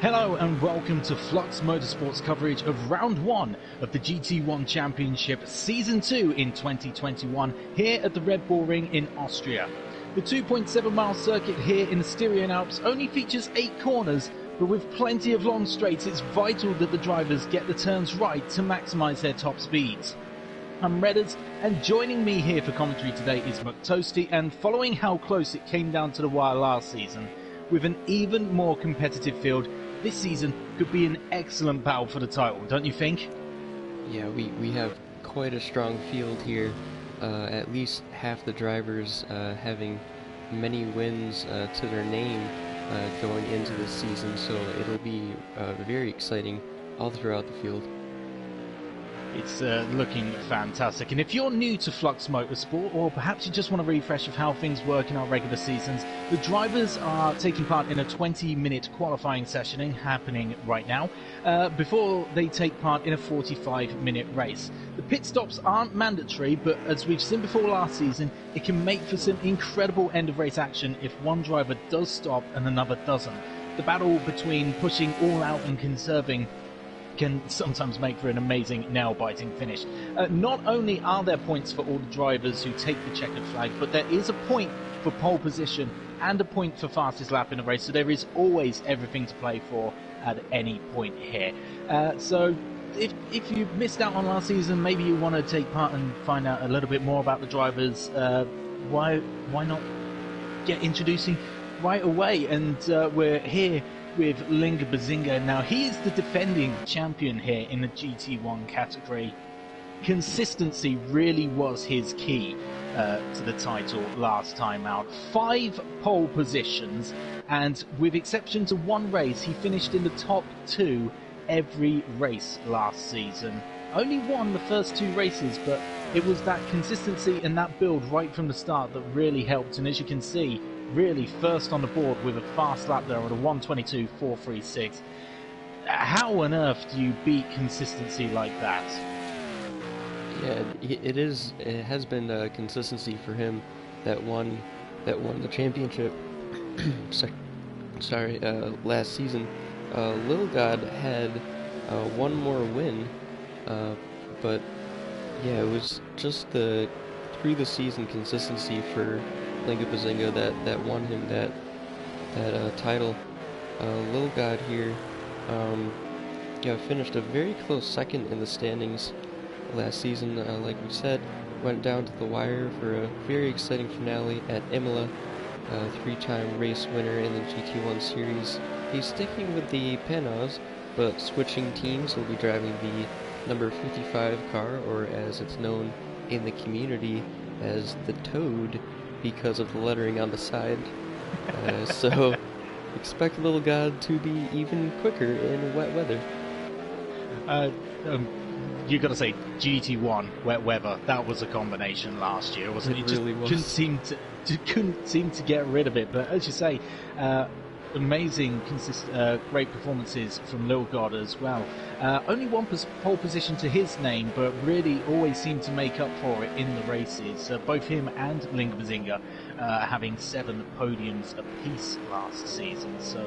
Hello and welcome to Flux Motorsport's coverage of Round 1 of the GT1 Championship Season 2 in 2021 here at the Red Bull Ring in Austria. The 2.7 mile circuit here in the Styrian Alps only features 8 corners, but with plenty of long straights it's vital that the drivers get the turns right to maximise their top speeds. I'm Redders, and joining me here for commentary today is McToasty, and following how close it came down to the wire last season, with an even more competitive field, this season could be an excellent battle for the title, don't you think? Yeah, we have quite a strong field here. At least half the drivers having many wins to their name going into this season, so it'll be very exciting all throughout the field. It's looking fantastic, and if you're new to Flux Motorsport, or perhaps you just want a refresh of how things work in our regular seasons, the drivers are taking part in a 20-minute qualifying session happening right now, before they take part in a 45-minute race. The pit stops aren't mandatory, but as we've seen before last season, it can make for some incredible end-of-race action if one driver does stop and another doesn't. The battle between pushing all out and conserving can sometimes make for an amazing nail-biting finish. Not only are there points for all the drivers who take the checkered flag, but there is a point for pole position and a point for fastest lap in a race, so there is always everything to play for at any point here. So if you missed out on last season, maybe you want to take part and find out a little bit more about the drivers, why not get introducing right away? And we're here with Linga Bazinga. Now, he is the defending champion here in the GT1 category. Consistency really was his key to the title last time out. 5 pole positions, and with exception to one race, he finished in the top 2 every race last season. Only won the first 2 races, but it was that consistency and that build right from the start that really helped, and as you can see, really first on the board with a fast lap there at a 1:22.436. How on earth do you beat consistency like that? Yeah, it has been consistency for him that won the championship. Last season. Lil God had one more win, but yeah, it was just through the season consistency for Linga Bazinga that won him that title. Lil God here, finished a very close second in the standings last season. Like we said, went down to the wire for a very exciting finale at Imola. 3-time race winner in the GT1 series. He's sticking with the Penas, but switching teams. He'll be driving the number 55 car, or as it's known in the community as the Toad, because of the lettering on the side. So expect Little God to be even quicker in wet weather. You got to say GT1 wet weather. That was a combination last year, wasn't it? It really was. Couldn't seem to get rid of it. But as you say, amazing, great performances from Lil God as well. Only one pole position to his name, but really always seemed to make up for it in the races. Both him and Linga Bazinga having 7 podiums apiece last season. So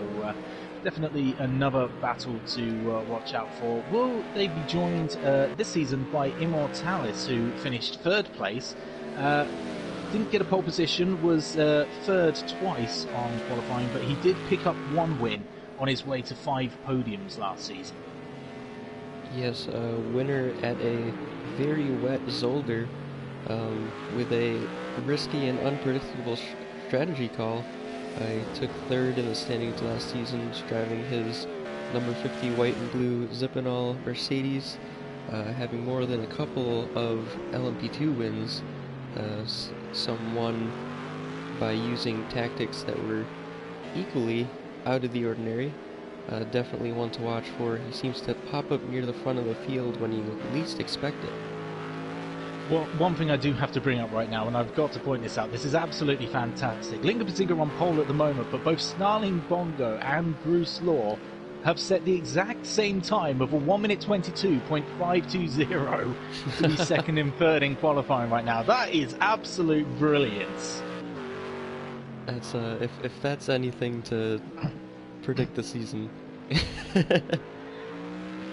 definitely another battle to watch out for. Will they be joined this season by Immortalis, who finished 3rd place? Didn't get a pole position, was 3rd twice on qualifying, but he did pick up 1 win on his way to 5 podiums last season. Yes, a winner at a very wet Zolder, with a risky and unpredictable strategy call. I took 3rd in the standings last season, driving his number 50 white and blue Zipinol Mercedes, having more than a couple of LMP2 wins. Some won by using tactics that were equally out of the ordinary. Definitely one to watch for. He seems to pop up near the front of the field when you least expect it. Well, one thing I do have to bring up right now, and I've got to point this out, this is absolutely fantastic. Linga Bazinga on pole at the moment, but both Snarling Bongo and Bruce Law have set the exact same time of a 1:22.520 to be 2nd and 3rd in qualifying right now. That is absolute brilliance. That's if that's anything to predict the season,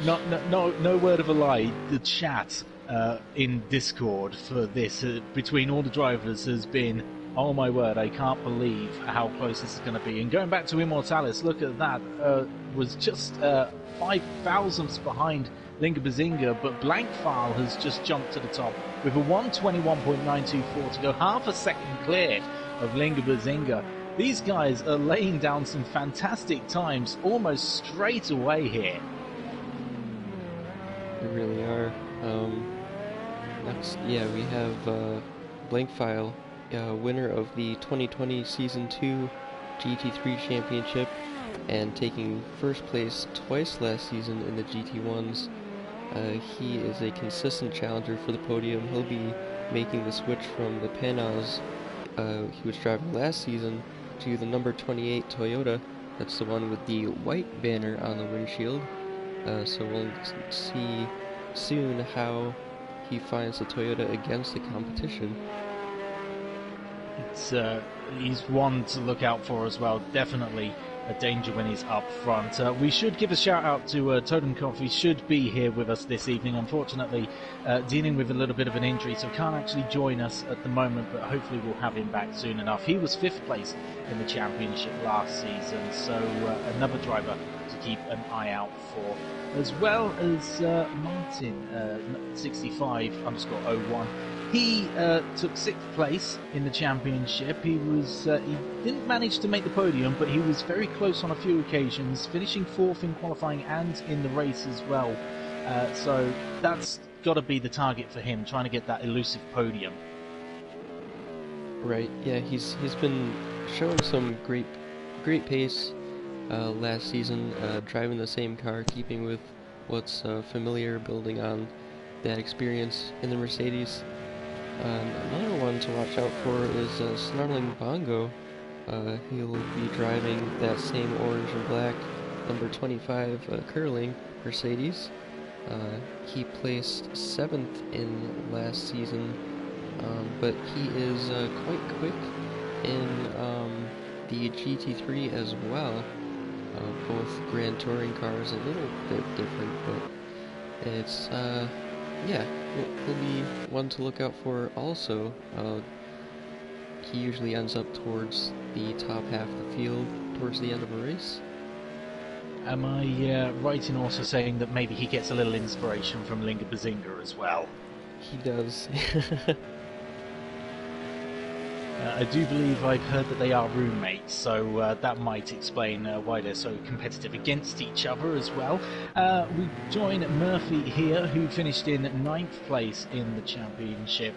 No word of a lie. The chat in Discord for this between all the drivers has been, oh my word, I can't believe how close this is going to be. And going back to Immortalis, look at that, was just 5 thousandths behind Linga Bazinga, but Blankfile has just jumped to the top with a 121.924 to go, half a second clear of Linga Bazinga. These guys are laying down some fantastic times almost straight away here. They really are. Next, yeah, we have Blankfile, winner of the 2020 Season 2 GT3 Championship and taking first place twice last season in the GT1s. He is a consistent challenger for the podium. He'll be making the switch from the Panaz he was driving last season to the number 28 Toyota. That's the one with the white banner on the windshield. So we'll see soon how he finds the Toyota against the competition. He's one to look out for as well. Definitely a danger when he's up front. We should give a shout out to Totem Coffee. Should be here with us this evening. Unfortunately, dealing with a little bit of an injury, so can't actually join us at the moment, but hopefully we'll have him back soon enough. He was 5th place in the championship last season, so another driver to keep an eye out for, as well as Martin 65_01. He took 6th place in the championship. He didn't manage to make the podium, but he was very close on a few occasions, finishing 4th in qualifying and in the race as well. So that's got to be the target for him, trying to get that elusive podium. Right. Yeah, he's been showing some great pace last season, driving the same car, keeping with what's familiar, building on that experience in the Mercedes. Another one to watch out for is Snarling Bongo. He'll be driving that same orange and black number 25 Curling Mercedes. He placed 7th in last season, but he is quite quick in the GT3 as well. Both Grand Touring cars, a little bit different, but it's yeah, he'll be one to look out for also. He usually ends up towards the top half of the field towards the end of a race. Am I right in also saying that maybe he gets a little inspiration from Linga Bazinga as well? He does. I do believe I've heard that they are roommates, so that might explain why they're so competitive against each other as well. We join Murphy here, who finished in 9th place in the championship.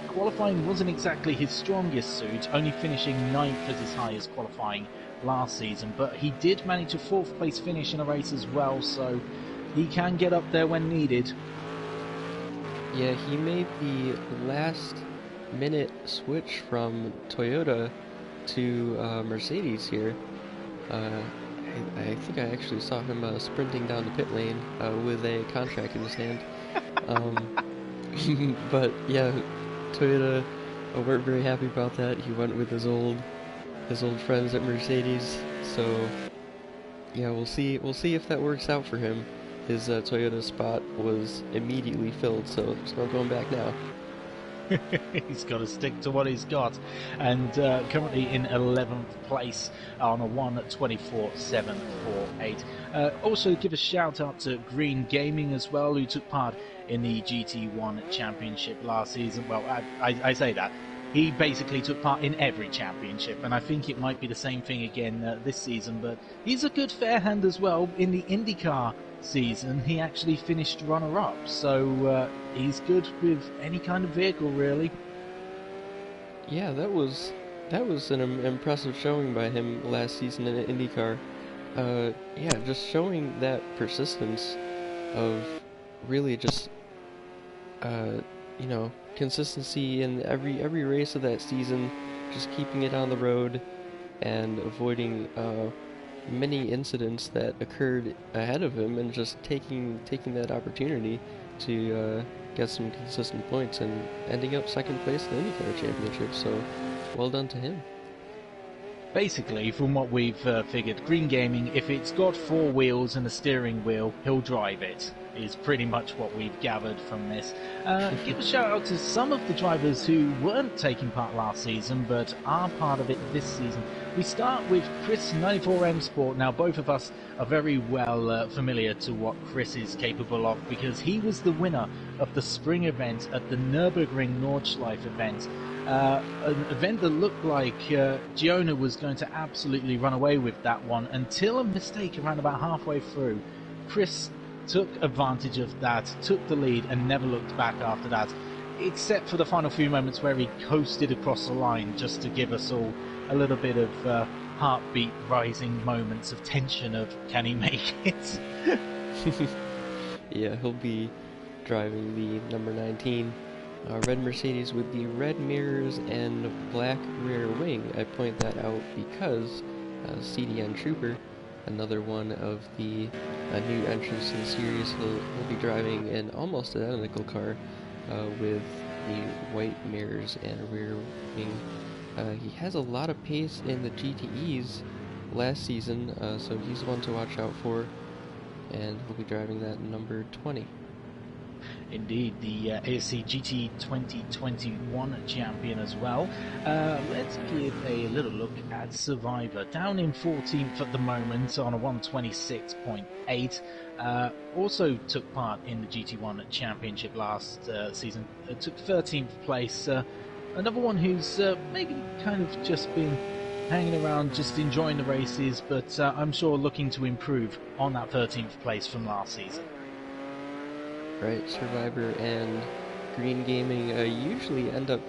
Qualifying wasn't exactly his strongest suit, only finishing 9th as his highest qualifying last season, but he did manage a 4th place finish in a race as well, so he can get up there when needed. Yeah, he made the last minute switch from Toyota to Mercedes here. I think I actually saw him sprinting down the pit lane with a contract in his hand. But yeah, Toyota weren't very happy about that. He went with his old friends at Mercedes. So yeah, we'll see if that works out for him. His Toyota spot was immediately filled, so there's no going back now. He's got to stick to what he's got, and currently in 11th place on a 1:24.748. Also give a shout out to Green Gaming as well, who took part in the GT1 championship last season. Well, I say that. He basically took part in every championship, and I think it might be the same thing again this season, but he's a good fair hand as well. In the IndyCar season, he actually finished runner-up, so he's good with any kind of vehicle, really. Yeah, that was an impressive showing by him last season in IndyCar. Yeah, just showing that persistence of really just consistency in every race of that season, just keeping it on the road and avoiding many incidents that occurred ahead of him, and just taking that opportunity to get some consistent points and ending up 2nd place in the IndyCar Championship. So well done to him. Basically, from what we've figured, Green Gaming, if it's got 4 wheels and a steering wheel, he'll drive it, is pretty much what we've gathered from this. Give a shout out to some of the drivers who weren't taking part last season, but are part of it this season. We start with Chris 94M Sport. Now, both of us are very well familiar to what Chris is capable of, because he was the winner of the spring event at the Nürburgring Nordschleife event. An event that looked like Giona was going to absolutely run away with that one until a mistake around about halfway through. Chris took advantage of that, took the lead, and never looked back after that, except for the final few moments where he coasted across the line just to give us all a little bit of heartbeat rising moments of tension of, can he make it? Yeah, he'll be driving the number 19 red Mercedes with the red mirrors and black rear wing. I point that out because CDN Trooper, another one of the new entrants to the series, he'll be driving an almost identical car with the white mirrors and rear wing. He has a lot of pace in the GTEs last season, so he's one to watch out for, and he'll be driving that number 20. Indeed, the ASC GT 2021 champion as well. Let's give a little look at Survivor. Down in 14th at the moment on a 126.8. Also took part in the GT1 championship last season. Took 13th place. Another one who's maybe kind of just been hanging around, just enjoying the races, but I'm sure looking to improve on that 13th place from last season. Right, Survivor and Green Gaming usually end up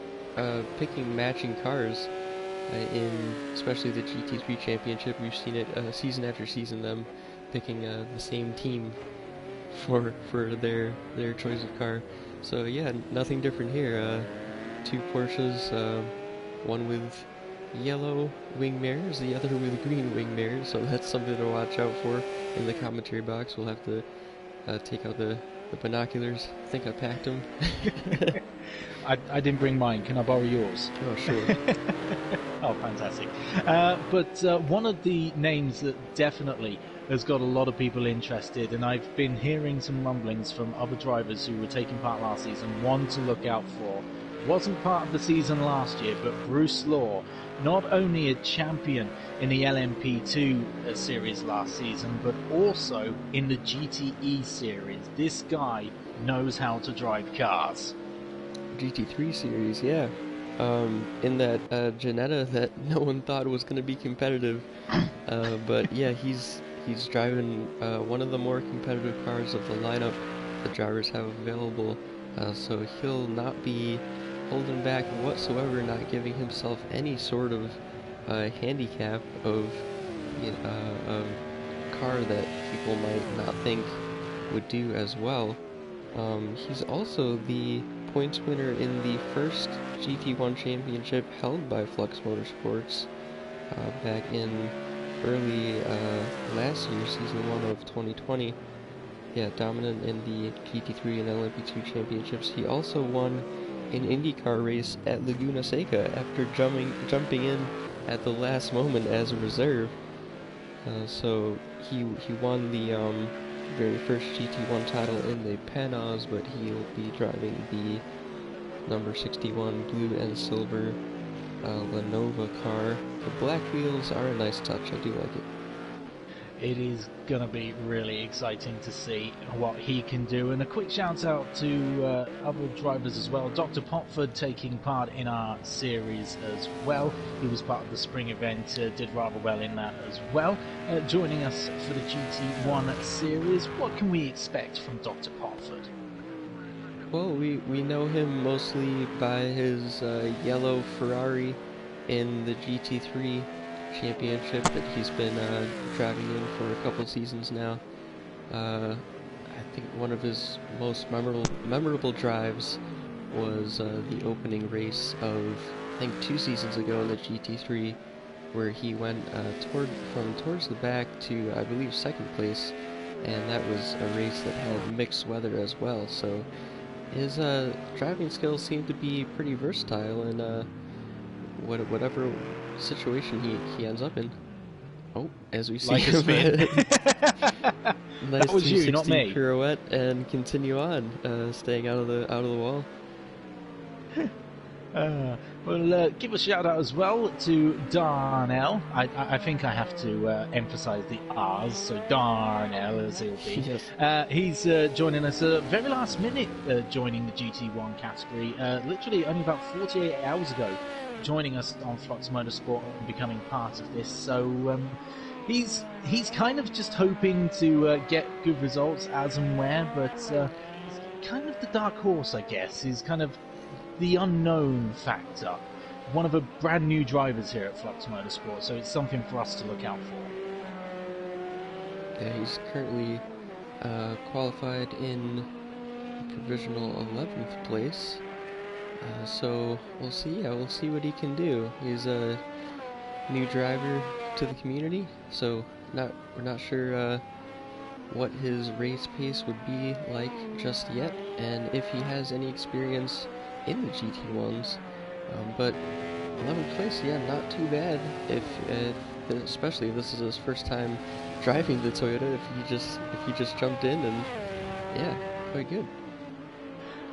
picking matching cars in especially the GT3 championship. We've seen it season after season, them picking the same team for their choice of car. So yeah, nothing different here. 2 Porsches, one with yellow wing mirrors, the other with green wing mirrors, so that's something to watch out for in the commentary box. We'll have to take out the binoculars. I think I packed them. I didn't bring mine. Can I borrow yours? Oh, sure. Oh, fantastic. But one of the names that definitely has got a lot of people interested, and I've been hearing some rumblings from other drivers who were taking part last season, one to look out for. Wasn't part of the season last year, but Bruce Law, not only a champion in the LMP2 series last season, but also in the GTE series. This guy knows how to drive cars. GT3 series, yeah. In that Janetta that no one thought was going to be competitive. But yeah, he's driving one of the more competitive cars of the lineup the drivers have available. So he'll not be holding back whatsoever, not giving himself any sort of handicap of a car that people might not think would do as well. He's also the points winner in the first GT1 championship held by Flux Motorsports back in early last year, season 1 of 2020. Yeah, dominant in the GT3 and LMP2 championships. He also won an IndyCar race at Laguna Seca after jumping in at the last moment as a reserve. So he won the very first GT1 title in the Panos, but he'll be driving the number 61 blue and silver Lenovo car. The black wheels are a nice touch. I do like it. It is going to be really exciting to see what he can do. And a quick shout out to other drivers as well. Dr. Potford taking part in our series as well. He was part of the spring event, did rather well in that as well. Joining us for the GT1 series, what can we expect from Dr. Potford? Well, we know him mostly by his yellow Ferrari in the GT3 championship that he's been driving in for a couple seasons now. I think one of his most memorable drives was the opening race of, I think, 2 seasons ago in the GT3, where he went towards the back to, I believe, 2nd place, and that was a race that had mixed weather as well. So his driving skills seem to be pretty versatile, and whatever situation he ends up in. Oh, as we see Like a spin. nice That was you, not 360 me. pirouette and continue on, staying out of the wall. Well, give a shout out as well to Darnell. I think I have to emphasise the R's, so Darnell as he'll be. Yes. He's joining us very last minute, joining the GT1 category, literally only about 48 hours ago, joining us on Flux Motorsport and becoming part of this. So he's kind of just hoping to get good results as and where, but he's kind of the dark horse, I guess. He's kind of the unknown factor, one of the brand new drivers here at Flux Motorsport, so it's something for us to look out for. Yeah, he's currently qualified in provisional 11th place, so we'll see. Yeah, we'll see what he can do. He's a new driver to the community, so we're not sure what his race pace would be like just yet, and if he has any experience in the GT1s, but 11th place, yeah, not too bad. If especially if this is his first time driving the Toyota, if he just jumped in, and yeah, quite good.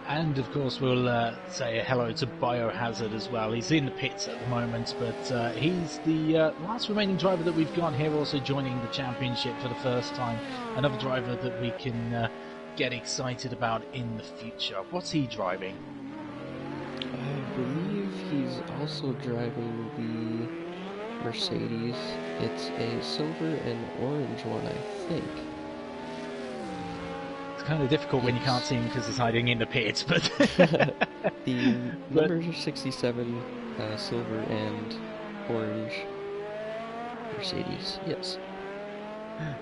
And of course we'll say hello to Biohazard as well. He's in the pits at the moment, but he's the last remaining driver that we've got here, also joining the championship for the first time. Another driver that we can get excited about in the future. What's he driving? I believe he's also driving the Mercedes. It's a silver and orange one, I think. It's kind of difficult when you can't see him because he's hiding in the pits, but... The numbers are 67, silver and orange Mercedes, yes.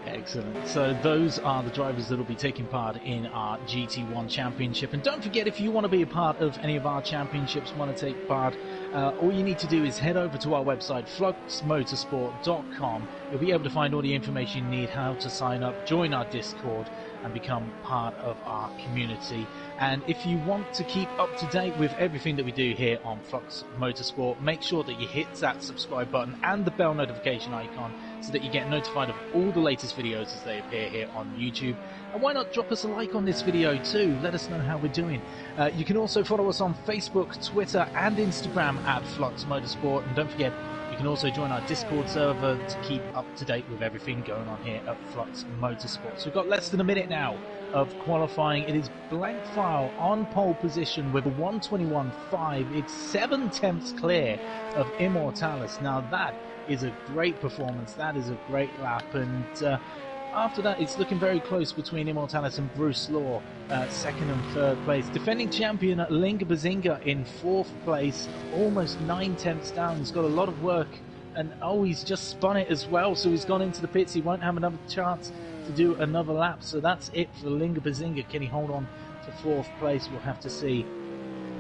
Excellent. So those are the drivers that will be taking part in our GT1 championship. And don't forget, if you want to be a part of any of our championships, want to take part, all you need to do is head over to our website, FluxMotorsport.com. You'll be able to find all the information you need, how to sign up, join our Discord, and become part of our community. And if you want to keep up to date with everything that we do here on Flux Motorsport, make sure that you hit that subscribe button and the bell notification icon so that you get notified of all the latest videos as they appear here on YouTube. And why not drop us a like on this video too? Let us know how we're doing. You can also follow us on Facebook, Twitter and Instagram at Flux Motorsport. And don't forget, you can also join our Discord server to keep up to date with everything going on here at Flux Motorsport. So we've got less than a minute now of qualifying. It is blank file on pole position with a 1:21.5. It's 7 tenths clear of Immortalis. Now that is a great performance. That is a great lap. And after that, it's looking very close between Immortalis and Bruce Law, second and third place. Defending champion Linga Bazinga in fourth place, almost 9 tenths down. He's got a lot of work, and he's just spun it as well, so he's gone into the pits. He won't have another chance to do another lap, so that's it for Linga Bazinga. Can he hold on to fourth place? We'll have to see,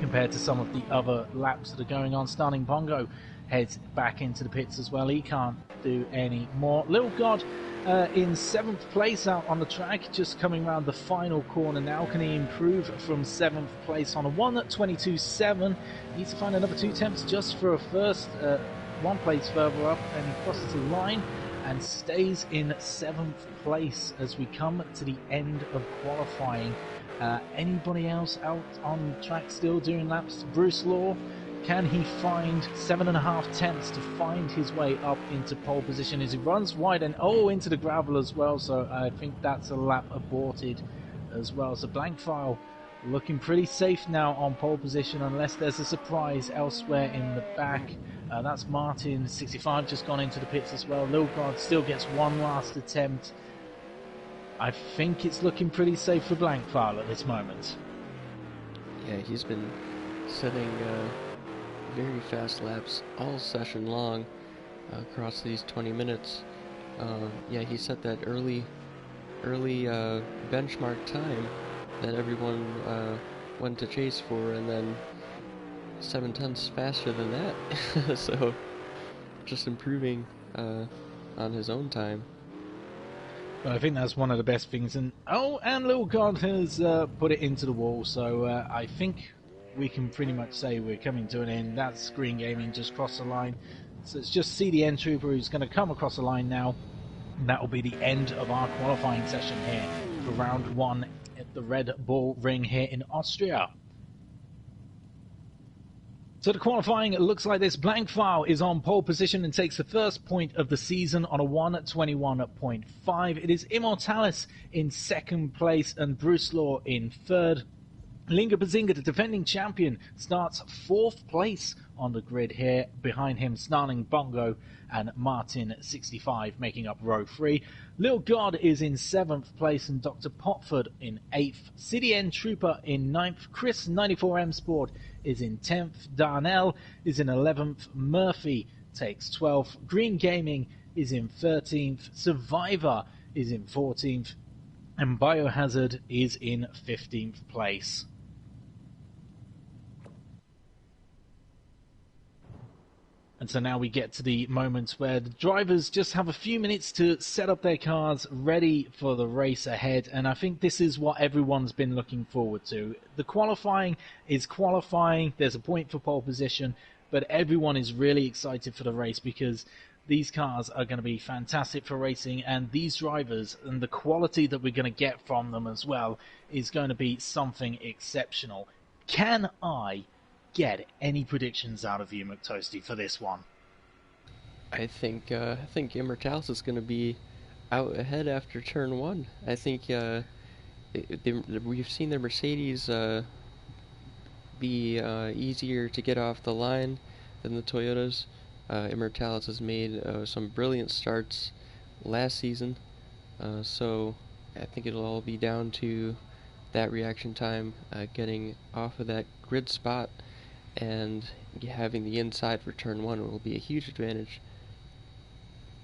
compared to some of the other laps that are going on. Starling Bongo heads back into the pits as well. He can't do any more. Little God in 7th place out on the track, just coming around the final corner now. Can he improve from 7th place on a 1:22.7? Needs to find another 2 attempts just for a first, 1 place further up, and he crosses the line and stays in 7th place as we come to the end of qualifying. Anybody else out on track still doing laps? Bruce Law, can he find 7.5 tenths to find his way up into pole position as he runs wide and into the gravel as well? So I think that's a lap aborted as well. So blank file looking pretty safe now on pole position, unless there's a surprise elsewhere in the back. That's Martin 65 just gone into the pits as well. Lilgard still gets one last attempt. I think it's looking pretty safe for blank file at this moment. Yeah, he's been setting very fast laps all session long across these 20 minutes. Yeah, he set that early benchmark time that everyone went to chase for, and then 7 tenths faster than that. So just improving on his own time. Well, I think that's one of the best things. And Lil God has put it into the wall, so I think we can pretty much say we're coming to an end. That's Green Gaming just crossed the line. So it's just CDN Trooper who's going to come across the line now. And that will be the end of our qualifying session here for round 1 at the Red Bull Ring here in Austria. So the qualifying, it looks like this. Blankfile is on pole position and takes the first point of the season on a 1:21.5. It is Immortalis in second place and Bruce Law in third. Linga Bazinga, the defending champion, starts fourth place on the grid here. Behind him, Snarling Bongo and Martin65 making up row 3. Lil God is in 7th place and Dr. Potford in 8th. CDN Trooper in 9th. Chris 94M Sport is in 10th. Darnell is in 11th. Murphy takes 12th. Green Gaming is in 13th. Survivor is in 14th. And Biohazard is in 15th place. And so now we get to the moment where the drivers just have a few minutes to set up their cars ready for the race ahead. And I think this is what everyone's been looking forward to. The qualifying is qualifying. There's a point for pole position. But everyone is really excited for the race because these cars are going to be fantastic for racing. And these drivers and the quality that we're going to get from them as well is going to be something exceptional. Can I get any predictions out of you, McToasty, for this one? I think Immortalis is going to be out ahead after turn 1. I think we've seen the Mercedes be easier to get off the line than the Toyotas. Immortalis has made some brilliant starts last season, so I think it'll all be down to that reaction time, getting off of that grid spot, and having the inside for turn 1 will be a huge advantage.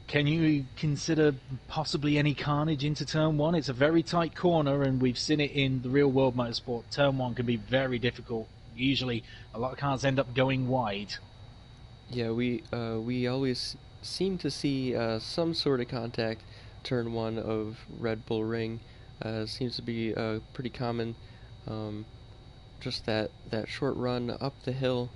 Can you consider possibly any carnage into turn 1? It's a very tight corner, and we've seen it in the real world motorsport. Turn 1 can be very difficult. Usually, a lot of cars end up going wide. Yeah, we always seem to see some sort of contact turn 1 of Red Bull Ring. Seems to be pretty common. Just that short run up the hill,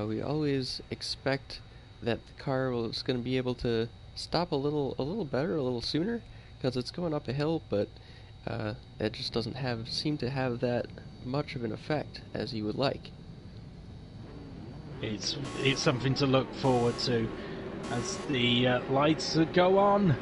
we always expect that the car is going to be able to stop a little better, a little sooner, because it's going up a hill, but it just doesn't seem to have that much of an effect as you would like. It's something to look forward to as the lights go on.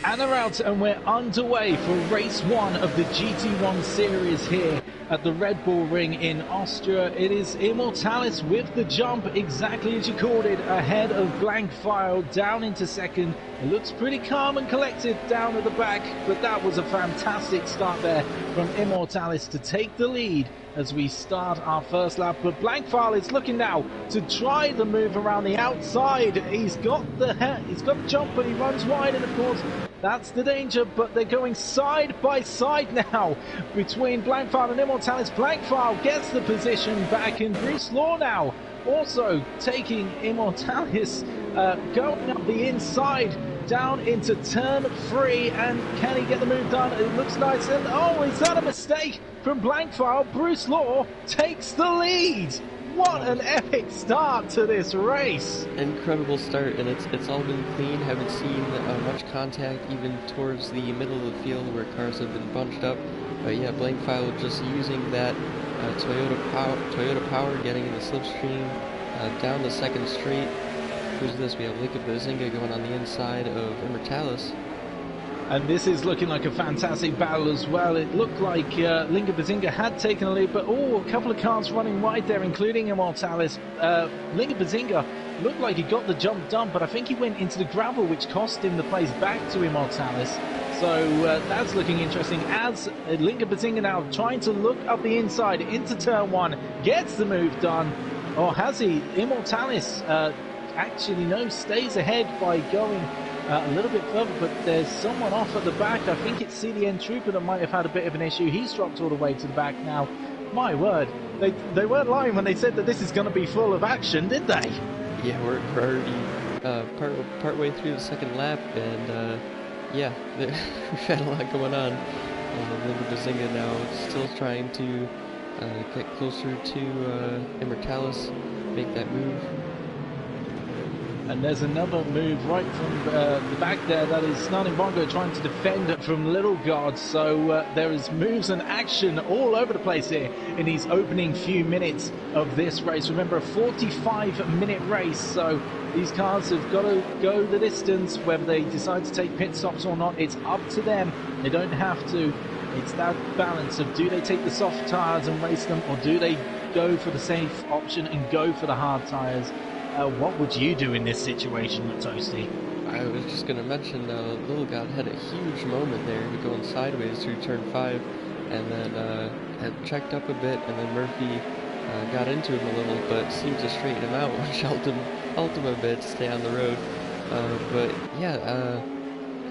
And they're out, and we're underway for race 1 of the GT1 series here at the Red Bull Ring in Austria. It is Immortalis with the jump, exactly as you called it, ahead of Blankfile, down into second. It looks pretty calm and collected down at the back, but that was a fantastic start there from Immortalis to take the lead as we start our first lap. But Blankfile is looking now to try the move around the outside. He's got the jump, but he runs wide, and of course that's the danger. But they're going side by side now between Blankfile and Immortalis. Blankfile gets the position back, and Bruce Law now also taking Immortalis, going up the inside down into turn 3, and can he get the move done? It looks nice, and oh, is that a mistake from Blankfile? Bruce Law takes the lead. What an epic start to this race! Incredible start, and it's all been clean. Haven't seen much contact even towards the middle of the field where cars have been bunched up. Yeah, Blankfile just using that Toyota power, getting in the slipstream down the second straight. Who's this? We have Linka Bazinga going on the inside of Immortalis. And this is looking like a fantastic battle as well. It looked like Linka Bazinga had taken a lead, but a couple of cars running wide there, including Immortalis. Linka Bazinga looked like he got the jump done, but I think he went into the gravel, which cost him the place back to Immortalis. So that's looking interesting as Linka Bazinga now trying to look up the inside into turn 1, gets the move done. Or has he? Immortalis actually no, stays ahead by going a little bit further, but there's someone off at the back. I think it's CDN Trooper that might have had a bit of an issue. He's dropped all the way to the back now. My word, they weren't lying when they said that this is going to be full of action, did they? Yeah, we're already part way through the second lap, and yeah, we've had a lot going on. Linka Bazinga now still trying to get closer to Immortalis, make that move. And there's another move right from the back there. That is Snarling Bongo trying to defend from Little God. So there is moves and action all over the place here in these opening few minutes of this race. Remember, a 45-minute race. So these cars have got to go the distance. Whether they decide to take pit stops or not, it's up to them. They don't have to. It's that balance of, do they take the soft tyres and race them, or do they go for the safe option and go for the hard tyres? What would you do in this situation, Toasty? I was just going to mention, Little God had a huge moment there, going sideways through turn 5, and then had checked up a bit, and then Murphy got into him a little, but seemed to straighten him out, which helped him a bit to stay on the road. But yeah,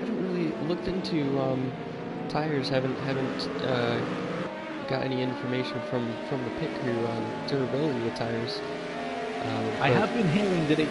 haven't really looked into tires, haven't got any information from the pit crew on durability of the tires. I have been hearing that it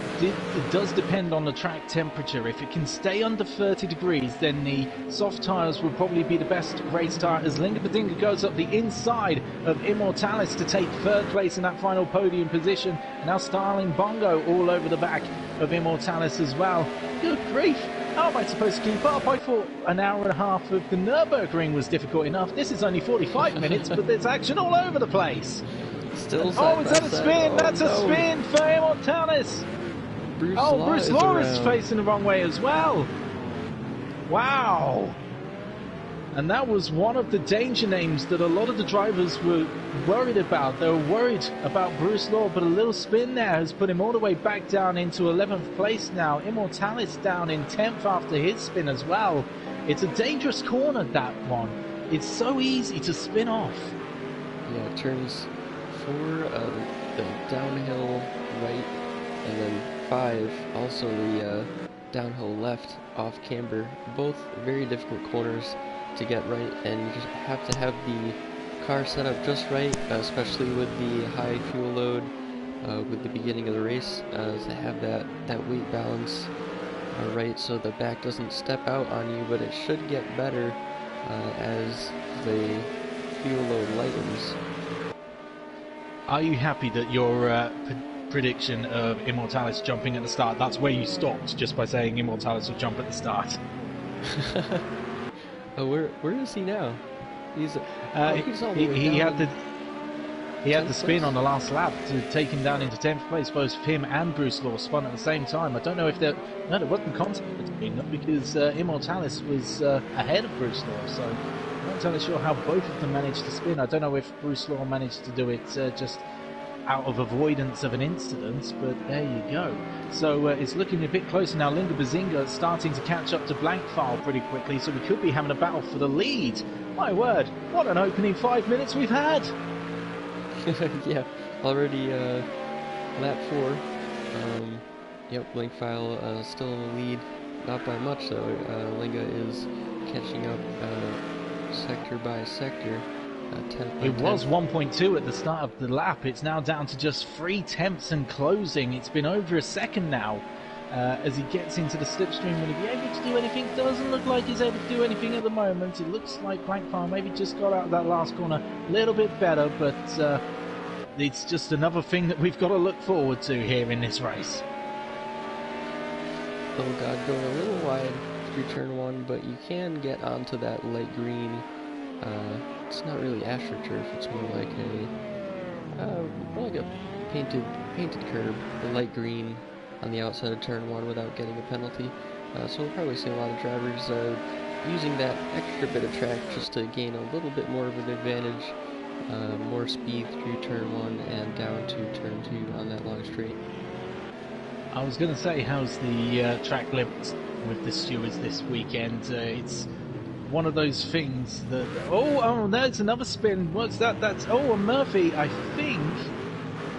does depend on the track temperature. If it can stay under 30 degrees, then the soft tyres will probably be the best race tyre, as Linga Badinga goes up the inside of Immortalis to take third place in that final podium position. And now Snarling Bongo all over the back of Immortalis as well. Good grief! How am I supposed to keep up? I thought an hour and a half of the Nürburgring was difficult enough. This is only 45 minutes, but there's action all over the place. Still is that a spin? That's a spin for Immortalis. Bruce Law is facing the wrong way as well. Wow. And that was one of the danger names that a lot of the drivers were worried about. They were worried about Bruce Law, but a little spin there has put him all the way back down into 11th place now. Immortalis down in 10th after his spin as well. It's a dangerous corner, that one. It's so easy to spin off. Yeah, turns 4, the downhill right, and then 5, also the downhill left off camber. Both very difficult corners to get right, and you just have to have the car set up just right, especially with the high fuel load with the beginning of the race, to have that weight balance right, so the back doesn't step out on you. But it should get better as the fuel load lightens. Are you happy that your prediction of Immortalis jumping at the start, that's where you stopped, just by saying Immortalis will jump at the start? Oh, where is he now? He's all the way he down. He had the spin on the last lap to take him down into 10th place. Both him and Bruce Law spun at the same time. I don't know if there wasn't contact between them, because Immortalis was ahead of Bruce Law, so I'm not entirely sure how both of them managed to spin. I don't know if Bruce Law managed to do it just out of avoidance of an incident, but there you go. So it's looking a bit closer now. Linda Bazinga starting to catch up to Blankfile pretty quickly, so we could be having a battle for the lead. My word, what an opening 5 minutes we've had! Yeah, already lap 4. Yep, Blankfile still in the lead, not by much though. Linga is catching up sector by sector. It was 1.2 at the start of the lap. It's now down to just 3/10 and closing. It's been over a second now as he gets into the slipstream. Will he be able to do anything? Doesn't look like he's able to do anything at the moment. It looks like Blankfire maybe just got out of that last corner a little bit better, but it's just another thing that we've got to look forward to here in this race. Little God going a little wide through turn 1, but you can get onto that light green. It's not really AstroTurf, it's more like a painted curb, the light green on the outside of turn 1 without getting a penalty. So we'll probably see a lot of drivers using that extra bit of track just to gain a little bit more of an advantage, more speed through turn 1 and down to turn 2 on that long straight. I was going to say, how's the track limits with the stewards this weekend? It's one of those things that... Oh, there's another spin. What's that? That's... Oh, and Murphy, I think,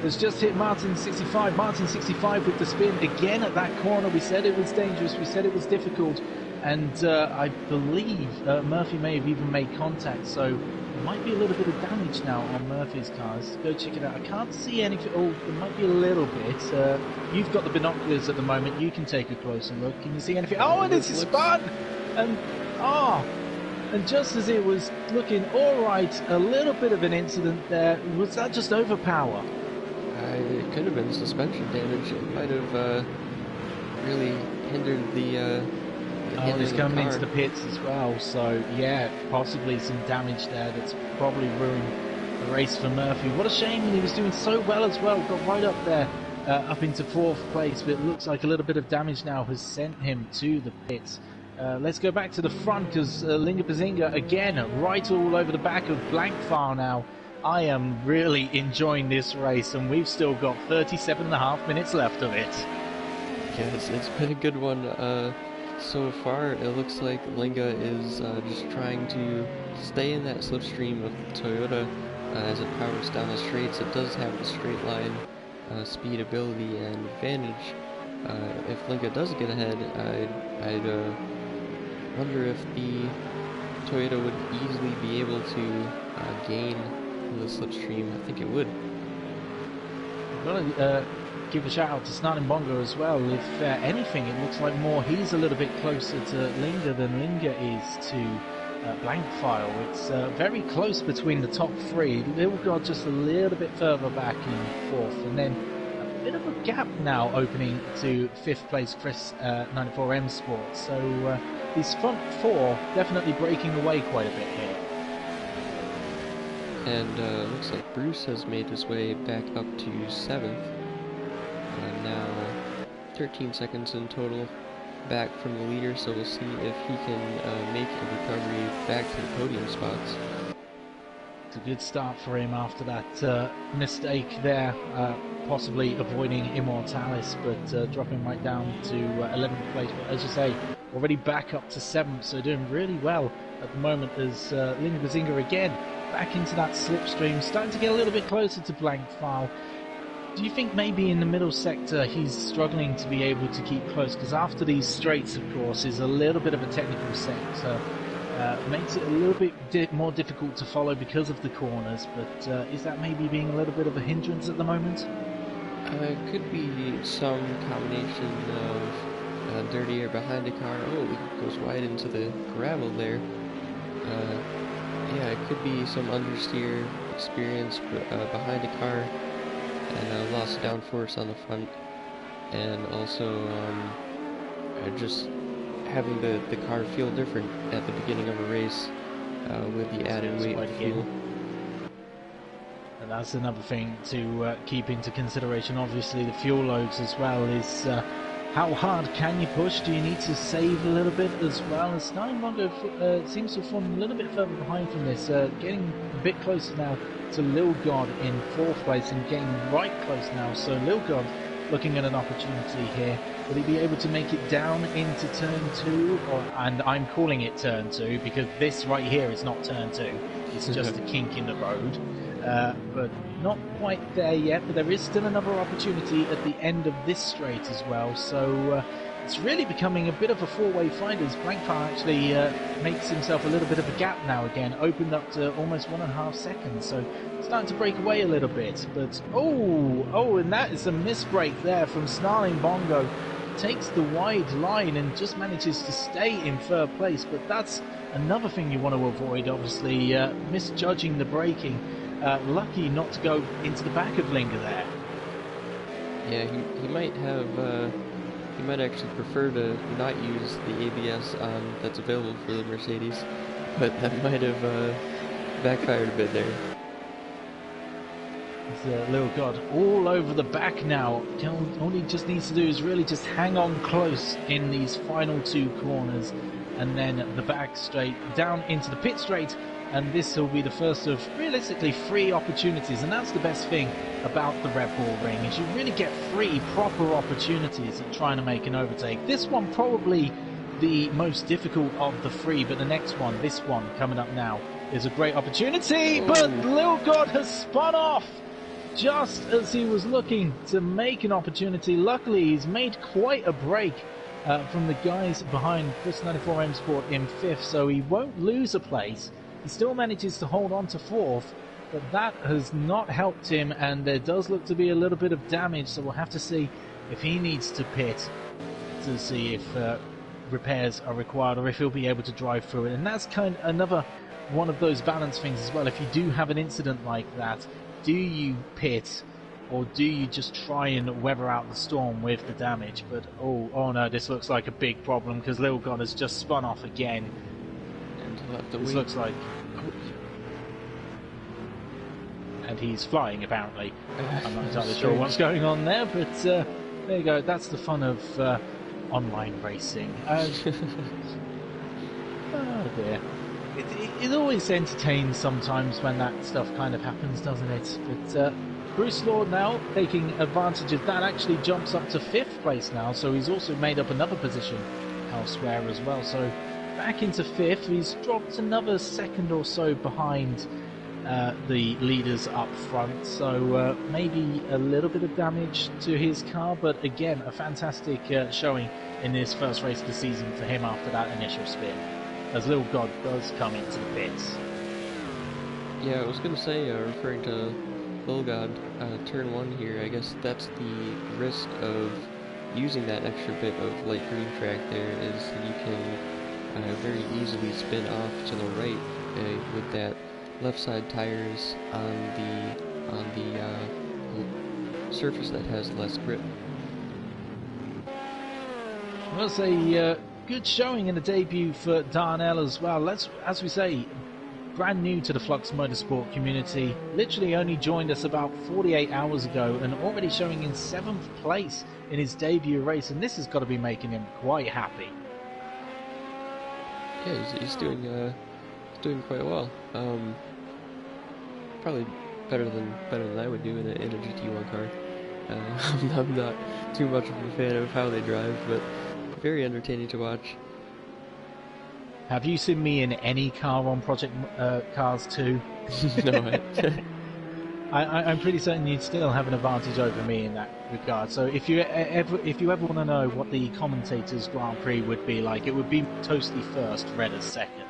has just hit Martin 65. Martin 65 with the spin again at that corner. We said it was dangerous. We said it was difficult. And I believe Murphy may have even made contact. So there might be a little bit of damage now on Murphy's cars. Go check it out. I can't see anything. Oh, there might be a little bit. You've got the binoculars at the moment. You can take a closer look. Can you see anything? Oh, and it's spun! And... Oh! And just as it was looking alright, a little bit of an incident there. Was that just overpower? It could have been suspension damage. It might have really hindered the Oh, he's coming car. into the pits as well, so yeah, possibly some damage there that's probably ruined the race for Murphy. What a shame, he was doing so well as well, got right up there, up into 4th place, but it looks like a little bit of damage now has sent him to the pits. Let's go back to the front, because Linga Bazinga, again, right all over the back of Blankfire now. I am really enjoying this race, and we've still got 37.5 minutes left of it. Yeah, it's been a good one. So far, it looks like Linga is just trying to stay in that slipstream of Toyota as it powers down the straights. It does have the straight line speed, ability, and advantage. If Linga does get ahead, I'd wonder if the Toyota would easily be able to gain the slipstream. I think it would. I've got to give a shout out to Snarling Bongo as well. If anything, it looks like more he's a little bit closer to Linga than Linga is to Blankfire. It's very close between the top 3. Little God just a little bit further back in 4th, and then a bit of a gap now opening to 5th place Chris 94 eMotorsports. So these front 4 definitely breaking away quite a bit here. And looks like Bruce has made his way back up to 7th. Now 13 seconds in total back from the leader, so we'll see if he can make a recovery back to the podium spots. It's a good start for him after that mistake there, possibly avoiding Immortalis, but dropping right down to 11th place. But as you say, already back up to 7th, so doing really well at the moment as Linga Bazinga again back into that slipstream, starting to get a little bit closer to Blankfire. Do you think maybe in the middle sector he's struggling to be able to keep close? Because after these straights, of course, is a little bit of a technical sector. Makes it a little bit more difficult to follow because of the corners, but is that maybe being a little bit of a hindrance at the moment? It could be some combination of dirty air behind the car. Oh, it goes wide into the gravel there. Yeah, it could be some understeer experience behind the car, and lost downforce on the front, and also just having the car feel different at the beginning of a race with the added weight of fuel. And that's another thing to keep into consideration. Obviously, the fuel loads as well is how hard can you push? Do you need to save a little bit as well? And Snarling Bongo seems to have fallen a little bit further behind from this, getting a bit closer now to Lil God in 4th place and getting right close now. So Lil God looking at an opportunity here. Will he be able to make it down into turn 2? And I'm calling it turn 2 because this right here is not turn 2. It's just a kink in the road. But not quite there yet, but there is still another opportunity at the end of this straight as well. So it's really becoming a bit of a 4-way fight as Blankfire actually makes himself a little bit of a gap now again, opened up to almost 1.5 seconds, so starting to break away a little bit. But oh, and that is a misbreak there from Snarling Bongo. Takes the wide line and just manages to stay in 3rd place, but that's another thing you want to avoid, obviously, misjudging the braking. Lucky not to go into the back of Linga there. Yeah, he might have, he might actually prefer to not use the ABS that's available for the Mercedes, but that might have backfired a bit there. Little God all over the back now. All he just needs to do is really just hang on close in these final 2 corners, and then the back straight down into the pit straight, and this will be the first of realistically 3 opportunities. And that's the best thing about the Red Bull Ring, is you really get 3 proper opportunities at trying to make an overtake. This one probably the most difficult of the 3, but the next one, this one coming up now, is a great opportunity. But Lil God has spun off just as he was looking to make an opportunity. Luckily, he's made quite a break from the guys behind Chris 94 eMotorsports in 5th, so he won't lose a place. He still manages to hold on to 4th, but that has not helped him, and there does look to be a little bit of damage, so we'll have to see if he needs to pit to see if repairs are required, or if he'll be able to drive through it. And that's kind of another one of those balance things as well. If you do have an incident like that, do you pit, or do you just try and weather out the storm with the damage? But oh no, this looks like a big problem, because Little God has just spun off again. And he'll have to This wait. looks like... And he's flying, apparently. I'm not entirely sure what's going on there, but there you go. That's the fun of online racing. Oh dear. It always entertains sometimes when that stuff kind of happens, doesn't it? But Bruce Lord now taking advantage of that, actually jumps up to 5th place now, so he's also made up another position elsewhere as well. So back into 5th, he's dropped another second or so behind the leaders up front, so maybe a little bit of damage to his car, but again, a fantastic showing in this first race of the season for him after that initial spin, as Little God does come into the pits. Yeah, I was going to say, referring to Little God, turn 1 here, I guess that's the risk of using that extra bit of light green track there, is that you can very easily spin off to the right with that left side tires on the surface that has less grip. Well, it's a good showing in the debut for Darnell as well. As we say, brand new to the Flux Motorsport community, literally only joined us about 48 hours ago, and already showing in 7th place in his debut race, and this has got to be making him quite happy. Yeah, he's doing quite well. Probably better than I would do in a GT1 car. I'm not too much of a fan of how they drive, but very entertaining to watch. Have you seen me in any car on Project Cars 2? No, I'm pretty certain you'd still have an advantage over me in that regard. So if you ever want to know what the commentators' Grand Prix would be like, it would be Toasty first, Redder second.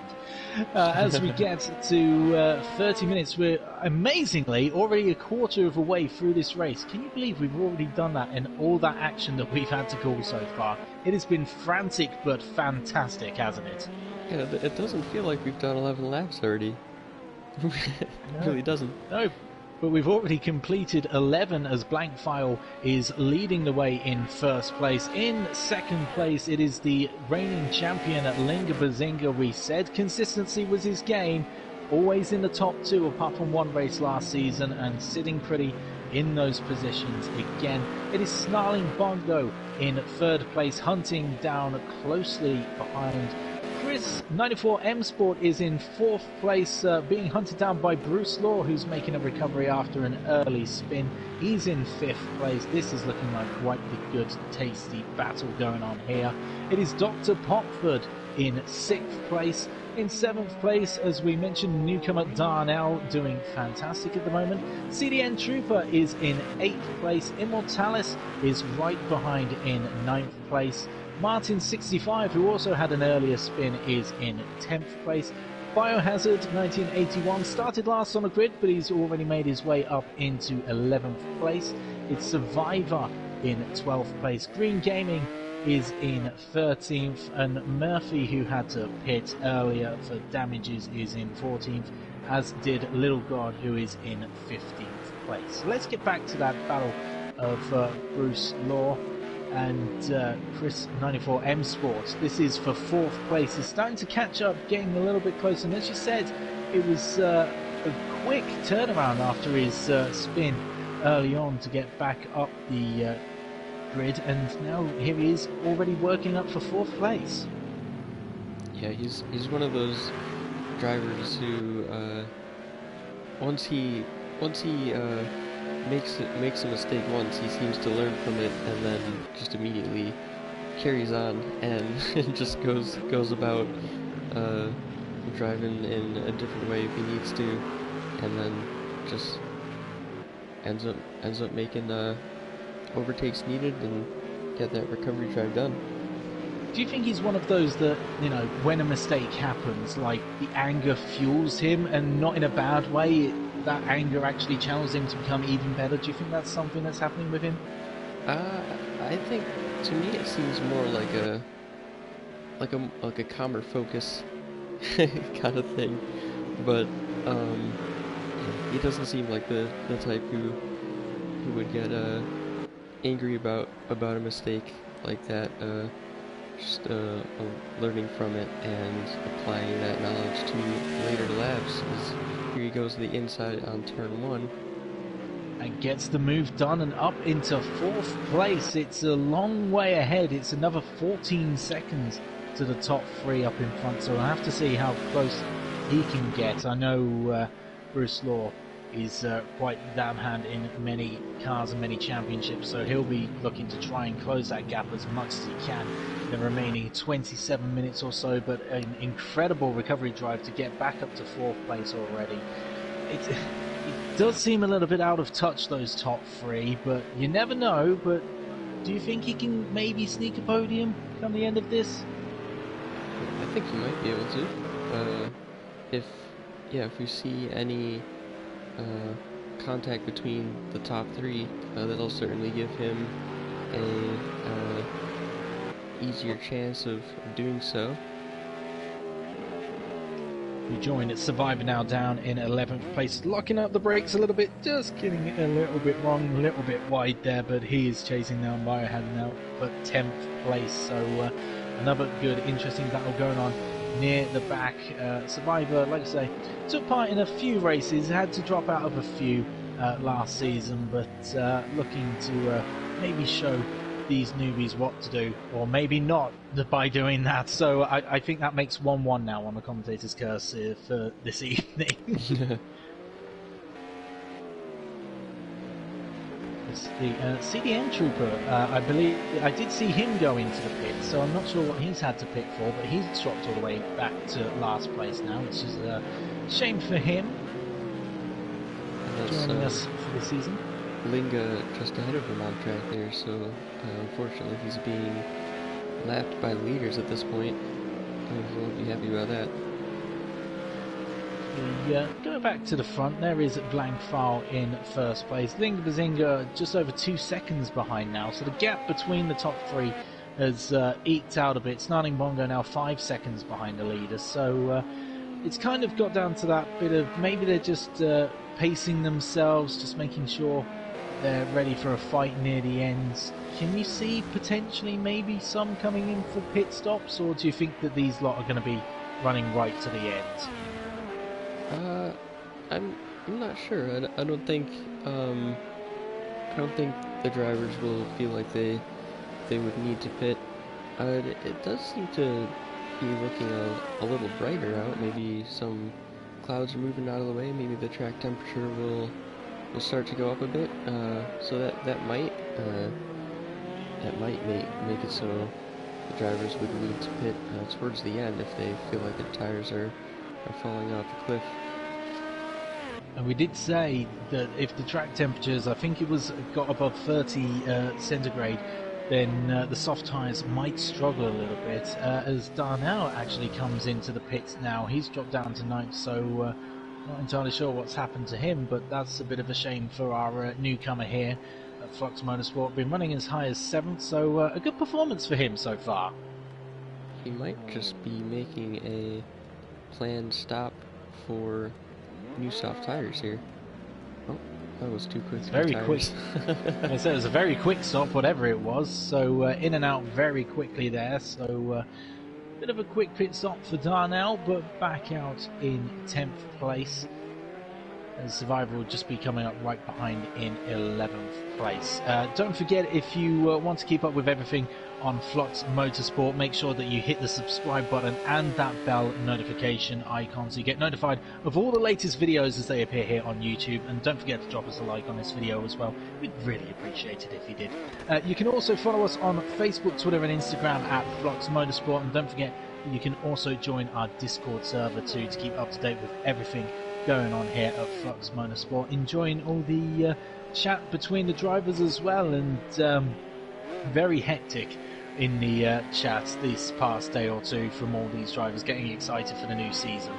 As we get to 30 minutes, we're amazingly already a quarter of a way through this race. Can you believe we've already done that, and all that action that we've had to call so far? It has been frantic but fantastic, hasn't it? yeah, it doesn't feel like we've done 11 laps already. It really doesn't. No, but we've already completed 11 as Blankfile is leading the way in first place. In second place, it is the reigning champion at Linga Bazinga. We said consistency was his game, always in the top 2 apart from one race last season, and sitting pretty in those positions again. It is Snarling Bongo in third place, hunting down closely behind. Chris 94M Sport is in 4th place, being hunted down by Bruce Law, who's making a recovery after an early spin. He's in 5th place. This is looking like quite the good, tasty battle going on here. It is Dr. Popford in 6th place. In 7th place, as we mentioned, newcomer Darnell doing fantastic at the moment. CDN Trooper is in 8th place. Immortalis is right behind in 9th place. Martin 65, who also had an earlier spin, is in 10th place. Biohazard 1981 started last on the grid, but he's already made his way up into 11th place. It's Survivor in 12th place. Green Gaming is in 13th, and Murphy, who had to pit earlier for damages, is in 14th, as did Little God, who is in 15th place. So let's get back to that battle of Bruce Law and Chris 94M Sports. This is for 4th place. It's starting to catch up, getting a little bit closer, and as you said, it was a quick turnaround after his spin early on to get back up the grid, and now here he is already working up for 4th place. Yeah, he's one of those drivers who once he makes a mistake once, he seems to learn from it and then just immediately carries on and just goes about driving in a different way if he needs to, and then just ends up making overtakes needed and get that recovery drive done. Do you think he's one of those that, you know, when a mistake happens, like, the anger fuels him, and not in a bad way, that anger actually channels him to become even better? Do you think that's something that's happening with him? I think, to me, it seems more like like a calmer focus kind of thing. But he doesn't seem like the type who would get angry about a mistake like that. Just learning from it and applying that knowledge to later laps. Here he goes to the inside on turn 1. And gets the move done and up into 4th place. It's a long way ahead. It's another 14 seconds to the top 3 up in front. So we'll have to see how close he can get. I know Bruce Law is quite damn hand in many cars and many championships, so he'll be looking to try and close that gap as much as he can in the remaining 27 minutes or so. But an incredible recovery drive to get back up to 4th place already. It does seem a little bit out of touch, those top 3, but you never know. But do you think he can maybe sneak a podium come the end of this? I think he might be able to. If we see any contact between the top 3, that'll certainly give him a easier chance of doing so. We join Survivor now down in 11th place, locking up the brakes a little bit, just getting it a little bit wrong, a little bit wide there, but he is chasing down Biohazard now at 10th place. So another good, interesting battle going on near the back. Survivor, like I say, took part in a few races, had to drop out of a few last season, but looking to maybe show these newbies what to do, or maybe not by doing that. So I think that makes 1-1 now on the commentator's curse for this evening. The CDM Trooper, I believe, I did see him go into the pit, so I'm not sure what he's had to pit for, but he's dropped all the way back to last place now, which is a shame for him. Joining us for the season. Linga just ahead of him on track there, so unfortunately he's being lapped by leaders at this point. We'll be happy about that. Going back to the front, there is Blank File in first place. Linga Bazinga just over 2 seconds behind now, so the gap between the top 3 has eked out a bit. Snarling Bongo now 5 seconds behind the leader, so it's kind of got down to that bit of maybe they're just pacing themselves, just making sure they're ready for a fight near the end. Can you see potentially maybe some coming in for pit stops, or do you think that these lot are going to be running right to the end? I'm not sure. I don't think the drivers will feel like they would need to pit. It does seem to be looking a little brighter out. Maybe some clouds are moving out of the way. Maybe the track temperature will start to go up a bit. So that might make it so the drivers would need to pit towards the end if they feel like their tires are falling off the cliff. And we did say that if the track temperatures, I think it got above 30 centigrade, then the soft tyres might struggle a little bit. As Darnell actually comes into the pits now, he's dropped down to 9th, so not entirely sure what's happened to him, but that's a bit of a shame for our newcomer here at Flux Motorsport. Been running as high as 7th, so a good performance for him so far. He might just be making a planned stop for new soft tires here. Oh, that was too quick. It's very quick. I said it was a very quick stop, whatever it was. So in and out very quickly there. So bit of a quick pit stop for Darnell, but back out in 10th place. And Survivor will just be coming up right behind in 11th place. Don't forget, if you want to keep up with everything on Flux Motorsport, make sure that you hit the subscribe button and that bell notification icon so you get notified of all the latest videos as they appear here on YouTube. And don't forget to drop us a like on this video as well. We'd really appreciate it if you did. You can also follow us on Facebook, Twitter and Instagram at Flux Motorsport. And don't forget, you can also join our Discord server too to keep up to date with everything going on here at Flux Motorsport, enjoying all the chat between the drivers as well, and very hectic in the chat this past day or two from all these drivers getting excited for the new season.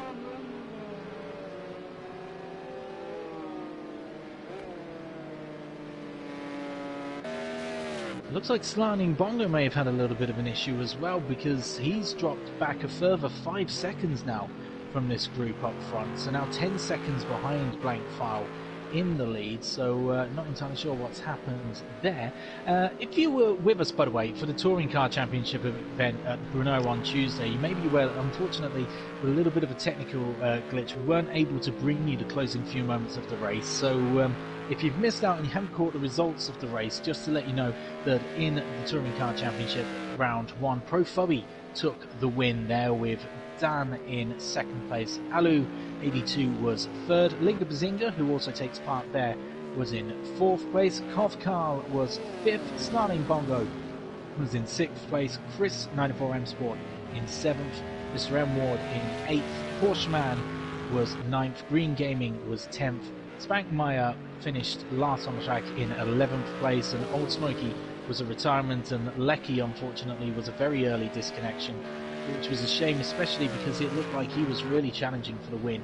Looks like Slanning Bongo may have had a little bit of an issue as well, because he's dropped back a further 5 seconds now from this group up front. So now 10 seconds behind Blank File in the lead, so not entirely sure what's happened there. If you were with us, by the way, for the Touring Car Championship event at Brno on Tuesday, you maybe were, unfortunately, with a little bit of a technical glitch, we weren't able to bring you the closing few moments of the race. So if you've missed out and you haven't caught the results of the race, just to let you know that in the Touring Car Championship round 1, Pro Fubby took the win there with Dan in second place. Alu 82 was third. Linga Bazinga, who also takes part there, was in fourth place. Kov Karl was fifth. Snarling Bongo was in sixth place. Chris 94M Sport in seventh. Mr. M Ward in eighth. Porscheman was ninth. Green Gaming was 10th. Spank Meyer finished last on the track in 11th place, and Old Smoky was a retirement, and Lecky unfortunately was a very early disconnection, which was a shame, especially because it looked like he was really challenging for the win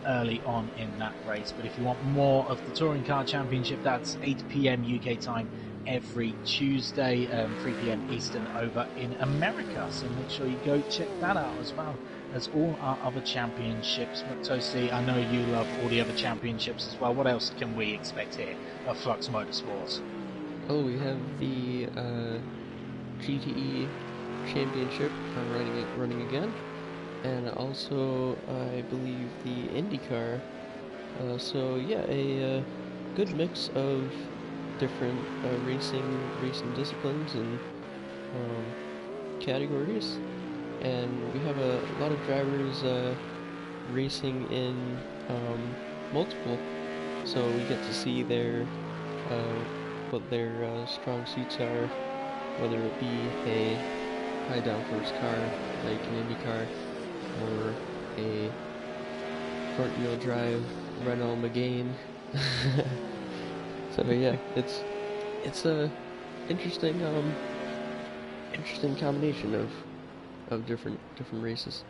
early on in that race. But if you want more of the Touring Car Championship, that's 8 PM UK time every Tuesday, 3 PM Eastern over in America, so make sure you go check that out, as well as all our other championships. But Toasty, I know you love all the other championships as well. What else can we expect here at Flux Motorsports? Oh, we have the GTE Championship running again, and also I believe the IndyCar. So yeah, a good mix of different racing disciplines and categories, and we have a lot of drivers racing in multiple, so we get to see their what their strong suits are, whether it be a high downforce car like an Indy car or a front wheel drive Renault Megane. So yeah, it's a interesting combination of different races.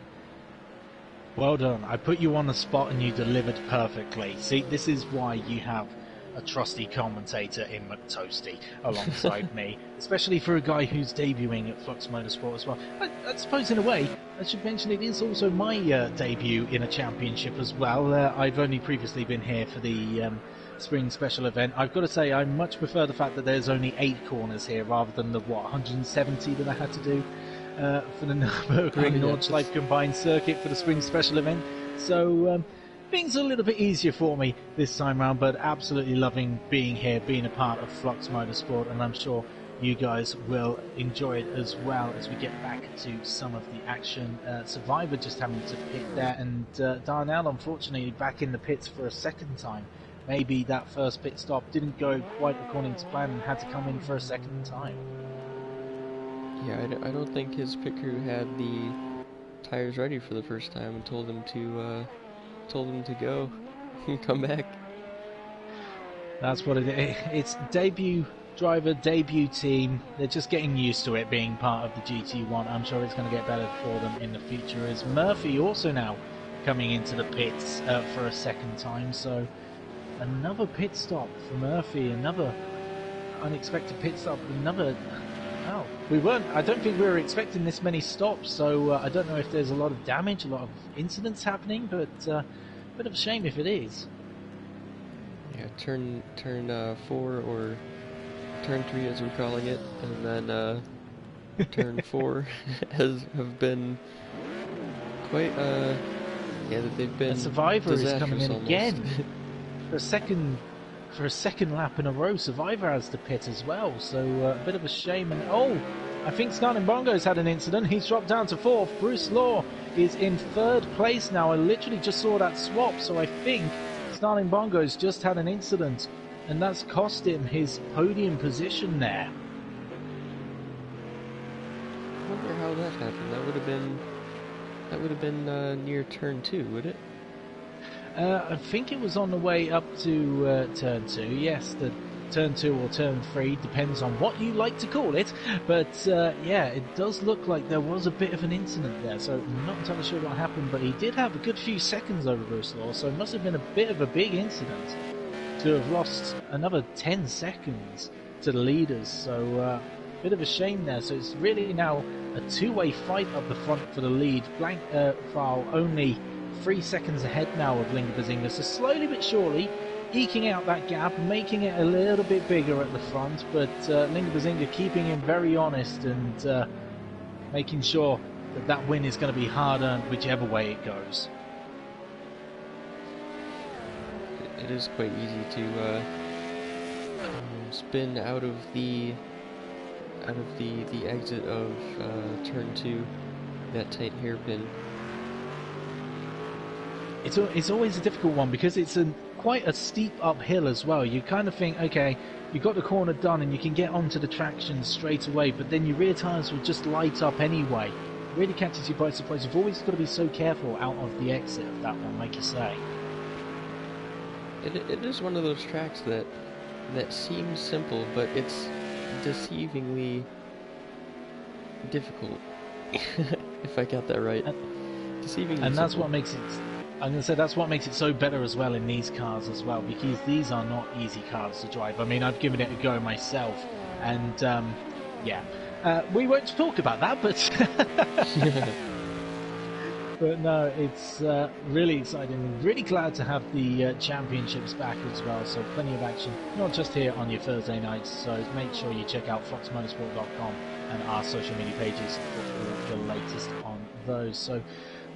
Well done. I put you on the spot and you delivered perfectly. See, this is why you have a trusty commentator in McToasty alongside me, especially for a guy who's debuting at Flux Motorsport as well. I suppose in a way, I should mention it is also my debut in a championship as well. I've only previously been here for the spring special event. I've got to say, I much prefer the fact that there's only 8 corners here rather than the, 170 that I had to do for the Nürburgring Nordschleife combined circuit for the spring special event. So things are a little bit easier for me this time round, but absolutely loving being here, being a part of Flux Motorsport, and I'm sure you guys will enjoy it as well as we get back to some of the action. Survivor just having to pit there, and Darnell unfortunately back in the pits for a second time. Maybe that first pit stop didn't go quite according to plan and had to come in for a second time. Yeah, I don't think his pit crew had the tires ready for the first time and told him to go and come back. That's what it is. It's debut driver, debut team. They're just getting used to it being part of the GT1. I'm sure it's going to get better for them in the future. Is Murphy also now coming into the pits for a second time? So another pit stop for Murphy, another unexpected pit stop, another... Well, I don't think we were expecting this many stops, so I don't know if there's a lot of damage, a lot of incidents happening, but a bit of a shame if it is. Yeah, turn 4, or turn 3 as we're calling it, and then turn 4 have been quite, yeah, they've been... A Survivor is coming in almost. again for a second lap in a row. Survivor has to pit as well, so a bit of a shame. And I think Snarling Bongo's had an incident. He's dropped down to 4th. Bruce Law is in 3rd place now. I literally just saw that swap, so I think Snarling Bongo's just had an incident, and that's cost him his podium position there. I wonder how that happened. That would have been near turn 2, would it? I think it was on the way up to turn 2. Yes, the turn 2 or turn 3 depends on what you like to call it. But yeah, it does look like there was a bit of an incident there. So I'm not entirely sure what happened, but he did have a good few seconds over Bruce Law. So it must have been a bit of a big incident to have lost another 10 seconds to the leaders. So bit of a shame there. So it's really now a two-way fight up the front for the lead. Blank File only 3 seconds ahead now of Linga Bazinga. So slowly but surely eking out that gap, making it a little bit bigger at the front, but Linga Bazinga keeping him very honest and making sure that that win is going to be hard-earned whichever way it goes. It is quite easy to spin out of the exit of turn 2, that tight hairpin. It's always a difficult one because it's quite a steep uphill as well. You kind of think, okay, you got the corner done and you can get onto the traction straight away, but then your rear tyres will just light up anyway. It really catches you by surprise. You've always got to be so careful out of the exit of that one, like you say. It is one of those tracks that seems simple, but it's deceivingly difficult. If I got that right. Deceivingly and that's simple. what makes it, I'm going to say, that's what makes it so better as well in these cars as well, because these are not easy cars to drive. I mean, I've given it a go myself, and yeah, we won't talk about that, but but no, it's really exciting. Really glad to have the championships back as well, so plenty of action, not just here on your Thursday nights. So make sure you check out FluxMotorsport.com and our social media pages for all the latest on those. So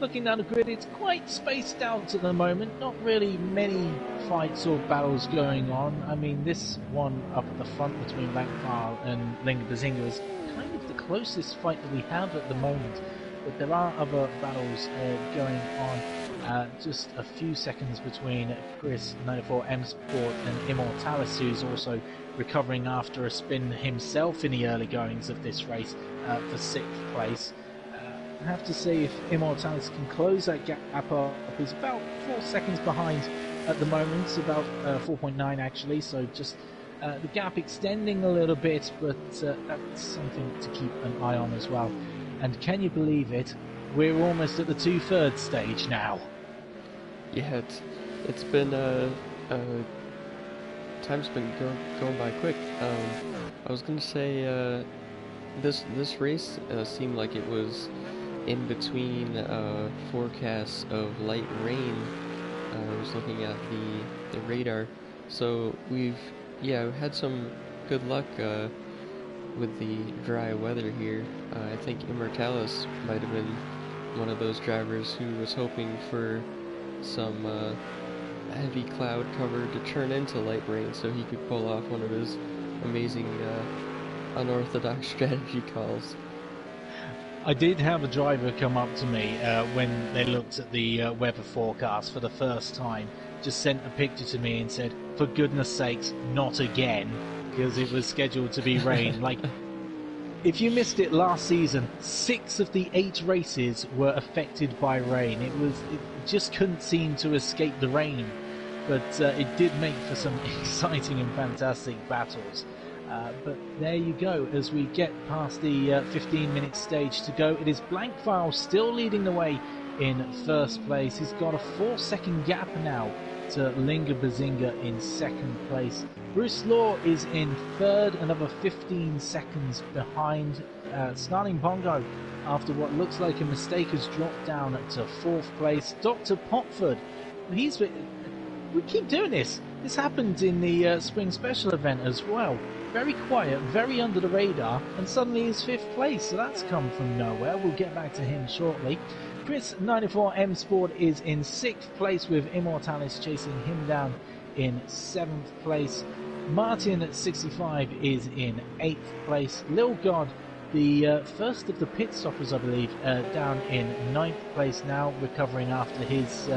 looking down the grid, it's quite spaced out at the moment, not really many fights or battles going on. I mean, this one up at the front between Blankfile and Linga Bazinga is kind of the closest fight that we have at the moment, but there are other battles going on. Just a few seconds between Chris 94 M Sport and Immortalis, who's also recovering after a spin himself in the early goings of this race for 6th place. I have to say, if Immortalis can close that gap up, he's about 4 seconds behind at the moment, about 4.9 actually, so just the gap extending a little bit, but that's something to keep an eye on as well. And can you believe it, we're almost at the 2/3 stage now. Yeah, it's been time's been going by quick. I was gonna say this race seemed like it was in between forecasts of light rain. I was looking at the radar, so we've had some good luck with the dry weather here. I think Immortalis might have been one of those drivers who was hoping for some heavy cloud cover to turn into light rain so he could pull off one of his amazing unorthodox strategy calls. I did have a driver come up to me when they looked at the weather forecast for the first time, just sent a picture to me and said, for goodness sakes, not again, because it was scheduled to be rain. Like, if you missed it last season, 6 of the 8 races were affected by rain. It just couldn't seem to escape the rain, but it did make for some exciting and fantastic battles. But there you go, as we get past the 15-minute stage to go, it is Blankfile still leading the way in 1st place. He's got a 4-second gap now to Linga Bazinga in 2nd place. Bruce Law is in 3rd, another 15 seconds behind. Snarling Bongo, after what looks like a mistake, has dropped down to 4th place. Dr. Popford, we keep doing this. This happened in the Spring Special event as well. Very quiet, very under the radar, and suddenly he's 5th place, so that's come from nowhere. We'll get back to him shortly. Chris 94 M Sport is in 6th place, with Immortalis chasing him down in 7th place. Martin at 65 is in 8th place. Lil God, the first of the pit stoppers, I believe, down in 9th place now, recovering after his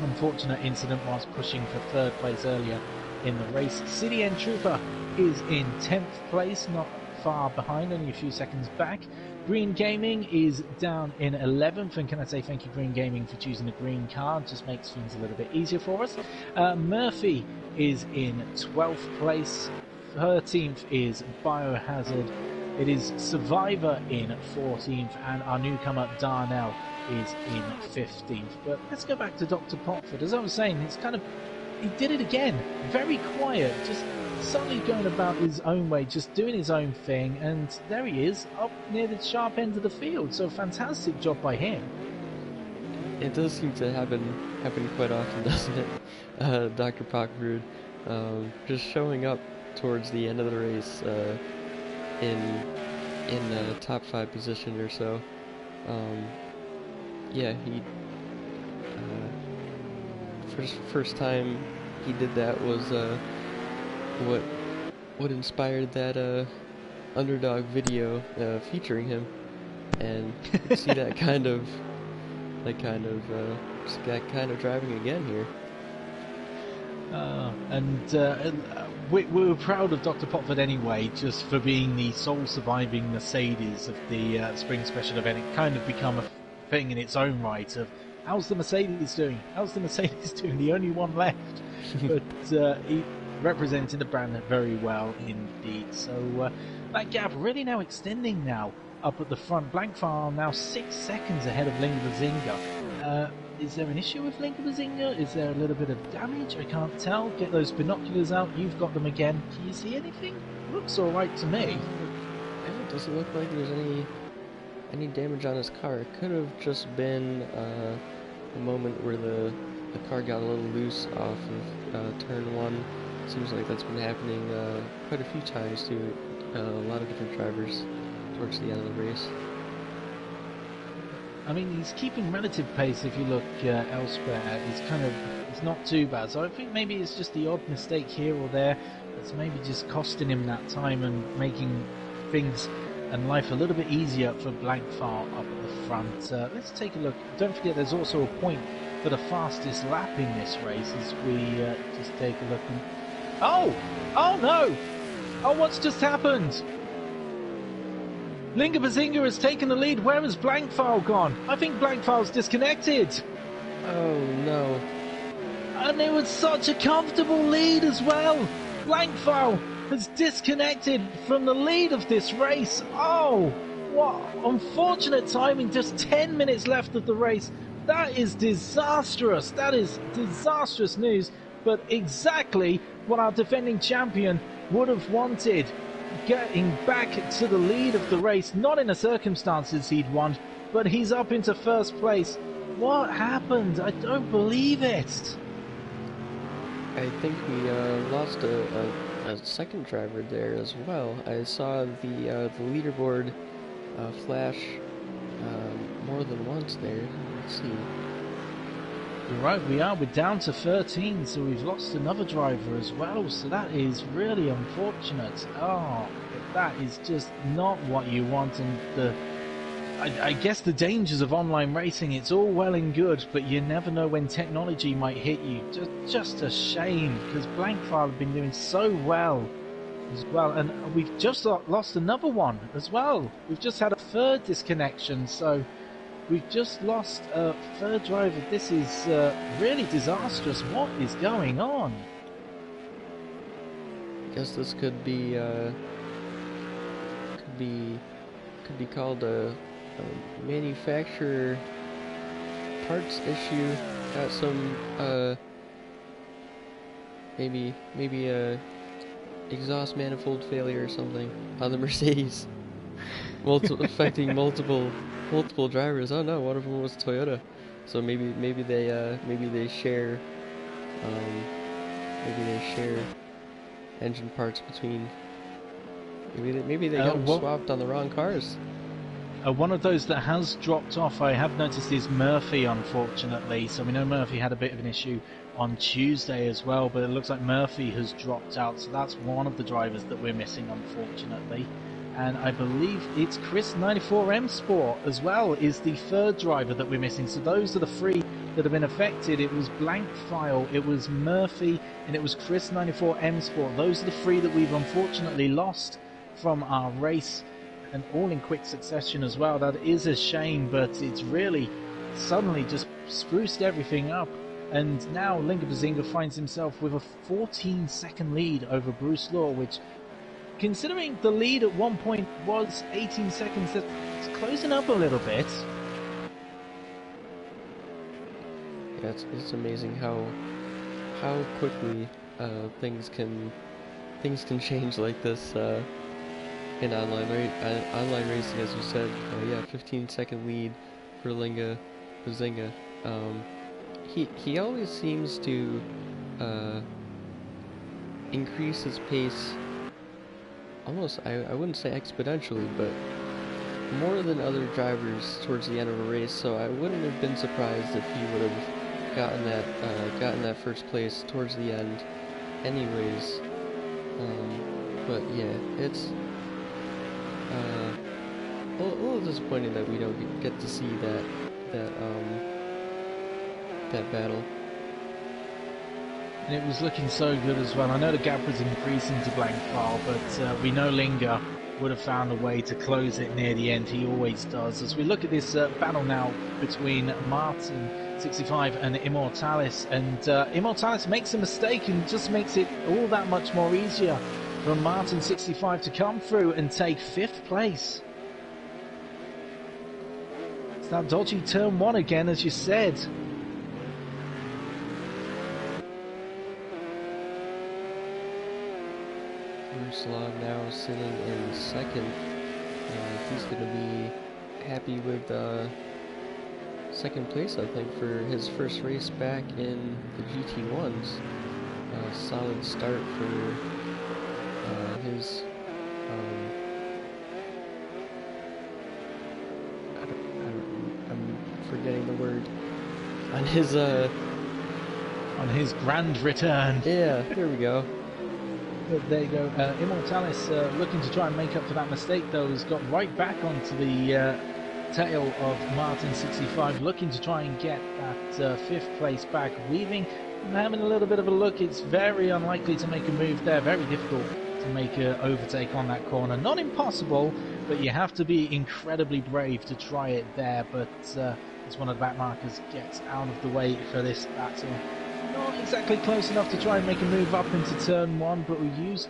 unfortunate incident whilst pushing for 3rd place earlier in the race. CDN Trooper is in 10th place, not far behind, only a few seconds back. Green Gaming is down in 11th, and can I say thank you, Green Gaming, for choosing the green card, just makes things a little bit easier for us. Murphy is in 12th place, 13th is Biohazard, it is Survivor in 14th, and our newcomer Darnell is in 15th. But let's go back to Dr. Popford. As I was saying, it's kind of, he did it again, very quiet, just suddenly going about his own way, just doing his own thing, and there he is, up near the sharp end of the field. So fantastic job by him. It does seem to happen quite often, doesn't it? Dr. Pockbrood, just showing up towards the end of the race in a top 5 position or so. Yeah, he first time he did that was what inspired that underdog video featuring him, and you can see that kind of driving again here. We were proud of Dr. Potford anyway, just for being the sole surviving Mercedes of the Spring Special event. It kind of become a thing in its own right of, how's the Mercedes doing? How's the Mercedes doing? The only one left. But he represented the brand very well indeed. So that gap really now extending now up at the front. Blankfile now 6 seconds ahead of Linga Bazinga. Is there an issue with Linga Bazinga? Is there a little bit of damage? I can't tell. Get those binoculars out. You've got them again. Can you see anything? Looks alright to me. It doesn't look like there's any damage on his car. It could have just been a moment where the car got a little loose off of turn 1. Seems like that's been happening quite a few times to a lot of different drivers towards the end of the race. I mean, he's keeping relative pace if you look elsewhere. It's not too bad. So I think maybe it's just the odd mistake here or there that's maybe just costing him that time and making things and life a little bit easier for Blankfile up at the front. Let's take a look. Don't forget there's also a point for the fastest lap in this race as we just take a look. Oh no! Oh, what's just happened? Linga Bazinga has taken the lead. Where has Blankfile gone? I think Blankfile's disconnected. Oh no. And it was such a comfortable lead as well. Blankfile has disconnected from the lead of this race. Oh, what unfortunate timing. Just 10 minutes left of the race. That is disastrous. That is disastrous news. But exactly what our defending champion would have wanted. Getting back to the lead of the race, not in the circumstances he'd want, but he's up into first place. What happened? I don't believe it. I think we lost a second driver there as well. I saw the leaderboard flash more than once there. Let's see. You're right, we're down to 13, so we've lost another driver as well, so that is really unfortunate. Oh, that is just not what you want, and I guess the dangers of online racing, it's all well and good, but you never know when technology might hit you. Just a shame, because Blankfile have been doing so well as well, and we've just lost another one as well. We've just had a third disconnection, so we've just lost a third driver. This is really disastrous. What is going on? Guess this could be called a manufacturer parts issue. Got some maybe a exhaust manifold failure or something on the Mercedes. Affecting multiple drivers. Oh no, one of them was Toyota. So maybe they share engine parts between. Maybe they got them swapped on the wrong cars. One of those that has dropped off, I have noticed, is Murphy, unfortunately. So we know Murphy had a bit of an issue on Tuesday as well, but it looks like Murphy has dropped out. So that's one of the drivers that we're missing, unfortunately. And I believe it's Chris 94M Sport as well is the third driver that we're missing. So those are the three that have been affected. It was Blankfile, it was Murphy, and it was Chris 94M Sport. Those are the three that we've unfortunately lost from our race, and all in quick succession as well. That is a shame, but it's really suddenly just spruced everything up. And now Linga Bazinga finds himself with a 14-second lead over Bruce Law, which, considering the lead at one point was 18 seconds, it's closing up a little bit. Yeah, it's amazing how quickly things can things can change like this in online racing, as you said. Yeah, 15-second lead for Bazinga. He always seems to increase his pace almost, I wouldn't say exponentially, but more than other drivers towards the end of a race. So I wouldn't have been surprised if he would have gotten that first place towards the end, anyways. But yeah, it's a little disappointing that we don't get to see that battle. And it was looking so good as well. I know the gap was increasing to blank file, but we know Linger would have found a way to close it near the end. He always does. As we look at this battle now between Martin 65 and Immortalis, and Immortalis makes a mistake and just makes it all that much more easier for Martin 65 to come through and take 5th place. It's that dodgy turn 1 again, as you said. Slog now sitting in 2nd. He's going to be happy with 2nd place, I think, for his first race back in the GT1s. Solid start for his. I'm forgetting the word. On his grand return. Yeah, here we go. But there you go. Immortalis looking to try and make up for that mistake, though, has got right back onto the tail of Martin 65, looking to try and get that 5th place back. Weaving, having a little bit of a look. It's very unlikely to make a move there. Very difficult to make an overtake on that corner. Not impossible, but you have to be incredibly brave to try it there. But as one of the back markers gets out of the way for this battle. Not exactly close enough to try and make a move up into turn 1, but we use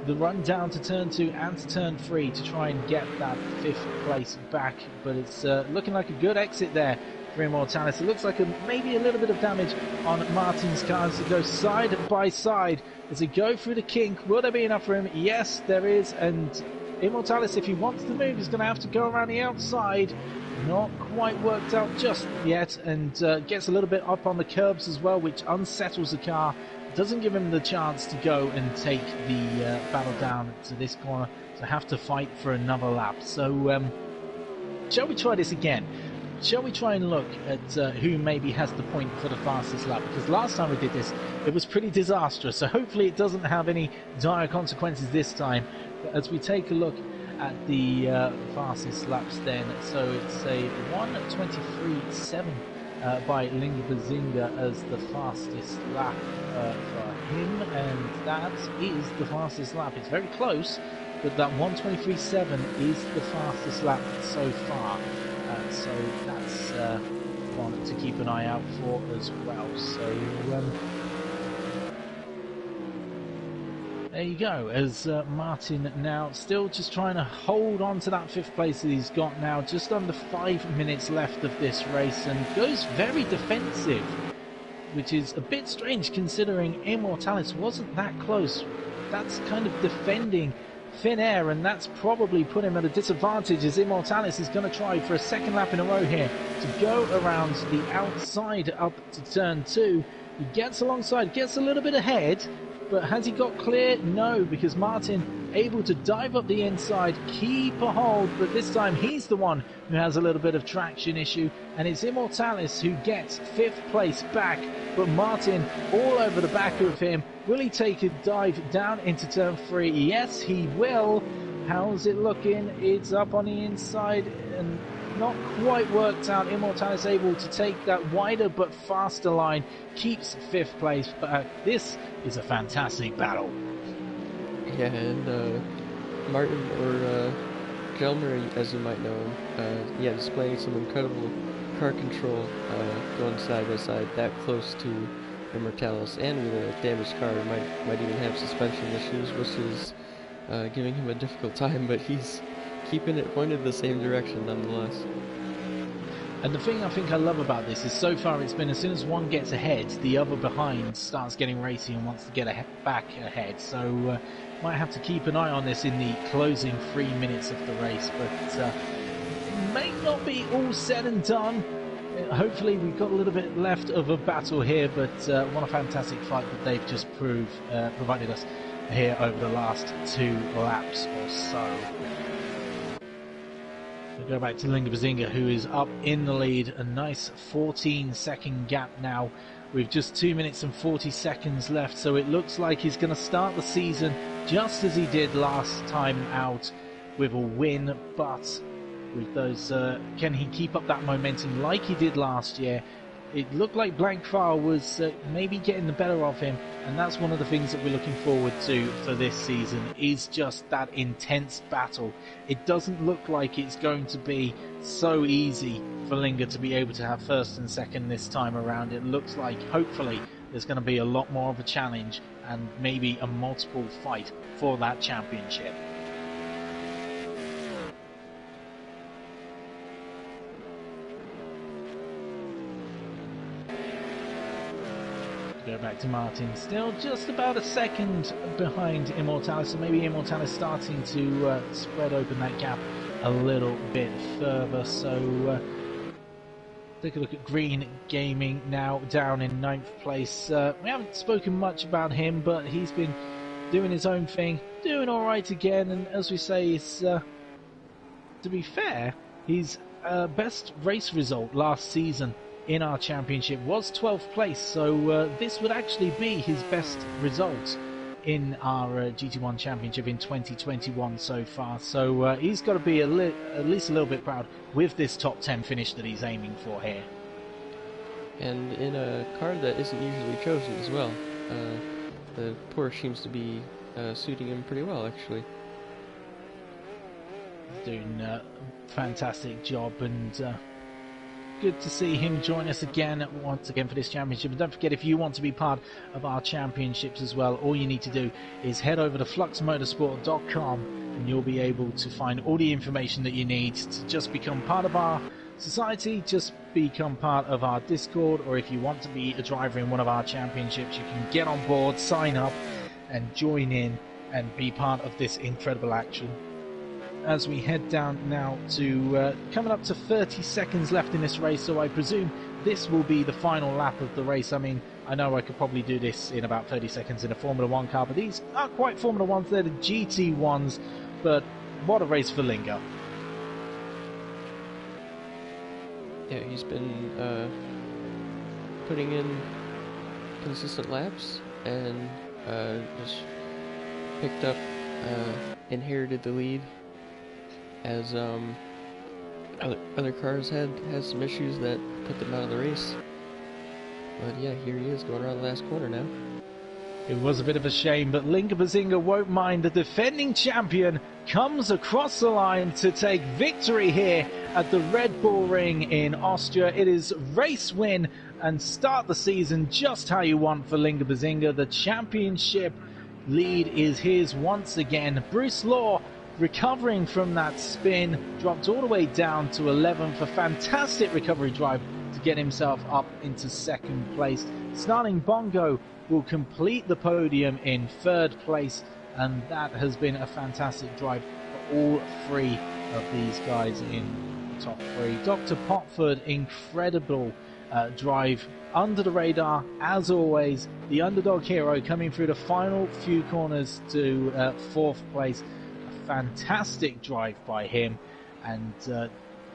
the run down to turn 2 and to turn 3 to try and get that 5th place back. But it's looking like a good exit there for Immortalis. It looks like maybe a little bit of damage on Martin's car as it goes side by side as it go through the kink. Will there be enough room? Yes, there is. And Immortalis, if he wants to move, is going to have to go around the outside. Not quite worked out just yet, and gets a little bit up on the curbs as well, which unsettles the car. Doesn't give him the chance to go and take the battle down to this corner, so have to fight for another lap. So shall we try this again? Shall we try and look at who maybe has the point for the fastest lap? Because last time we did this, it was pretty disastrous, so hopefully it doesn't have any dire consequences this time. But as we take a look at the fastest laps then, so it's a 1:23.7 by Linga Bazinga as the fastest lap for him, and that is the fastest lap. It's very close, but that 1:23.7 is the fastest lap so far. So that's one to keep an eye out for as well. So there you go, as Martin now still just trying to hold on to that 5th place that he's got now, just under 5 minutes left of this race, and goes very defensive, which is a bit strange considering Immortalis wasn't that close. That's kind of defending thin air, and that's probably put him at a disadvantage as Immortalis is going to try for a 2nd lap in a row here to go around the outside up to turn 2. He gets alongside, gets a little bit ahead, but has he got clear? No, because Martin able to dive up the inside, keep a hold, but this time he's the one who has a little bit of traction issue, and it's Immortalis who gets 5th place back, but Martin all over the back of him. Will he take a dive down into turn 3? Yes, he will. How's it looking? It's up on the inside and not quite worked out. Immortalis able to take that wider but faster line, keeps 5th place back. This is a fantastic battle. Yeah, and Martin, or Gelmer, as you might know him, yeah, displaying some incredible car control, going side by side, that close to Immortalis, and with a damaged car, might even have suspension issues, which is giving him a difficult time, but he's keeping it pointed the same direction nonetheless. And the thing I think I love about this is so far it's been as soon as one gets ahead, the other behind starts getting racy and wants to get back ahead. So might have to keep an eye on this in the closing 3 minutes of the race, but may not be all said and done. Hopefully we've got a little bit left of a battle here, but what a fantastic fight that they've just provided us here over the last 2 laps or so. We'll go back to Linga Bazinga, who is up in the lead, a nice 14-second gap now with just 2 minutes and 40 seconds left, so it looks like he's going to start the season just as he did last time out with a win, but with those, can he keep up that momentum like he did last year? It looked like Blank File was maybe getting the better of him, and that's one of the things that we're looking forward to for this season, is just that intense battle. It doesn't look like it's going to be so easy for Linga to be able to have first and second this time around. It looks like, hopefully, there's going to be a lot more of a challenge and maybe a multiple fight for that championship. Go back to Martin, still just about a second behind Immortalis, so maybe Immortalis starting to spread open that gap a little bit further. So take a look at Green Gaming now down in 9th place. We haven't spoken much about him, but he's been doing his own thing, doing alright again, and as we say, it's, to be fair, his best race result last season in our championship was 12th place, so this would actually be his best result in our GT1 championship in 2021 so far, so he's got to be at least a little bit proud with this top 10 finish that he's aiming for here. And in a car that isn't usually chosen as well. The Porsche seems to be suiting him pretty well, actually. He's doing a fantastic job, and good to see him join us once again for this championship. And don't forget, if you want to be part of our championships as well, all you need to do is head over to FluxMotorsport.com and you'll be able to find all the information that you need to just become part of our society, just become part of our Discord, or if you want to be a driver in one of our championships, you can get on board, sign up and join in and be part of this incredible action. As we head down now to coming up to 30 seconds left in this race, so I presume this will be the final lap of the race. I mean, I know I could probably do this in about 30 seconds in a Formula 1 car, but these aren't quite Formula 1s, they're the GT1s, but what a race for Linga. Yeah, he's been putting in consistent laps and just picked up, inherited the lead, as other cars had some issues that put them out of the race. But yeah, here he is going around the last corner now. It was a bit of a shame, but Linga Bazinga won't mind. The defending champion comes across the line to take victory here at the Red Bull Ring in Austria. It is race win and start the season just how you want for Linga Bazinga. The championship lead is his once again. Bruce Law, recovering from that spin, dropped all the way down to 11th. A fantastic recovery drive to get himself up into 2nd place. Snarling Bongo will complete the podium in 3rd place, and that has been a fantastic drive for all 3 of these guys in the top 3. Dr. Potford, incredible drive under the radar as always. The underdog hero coming through the final few corners to 4th place. Fantastic drive by him, and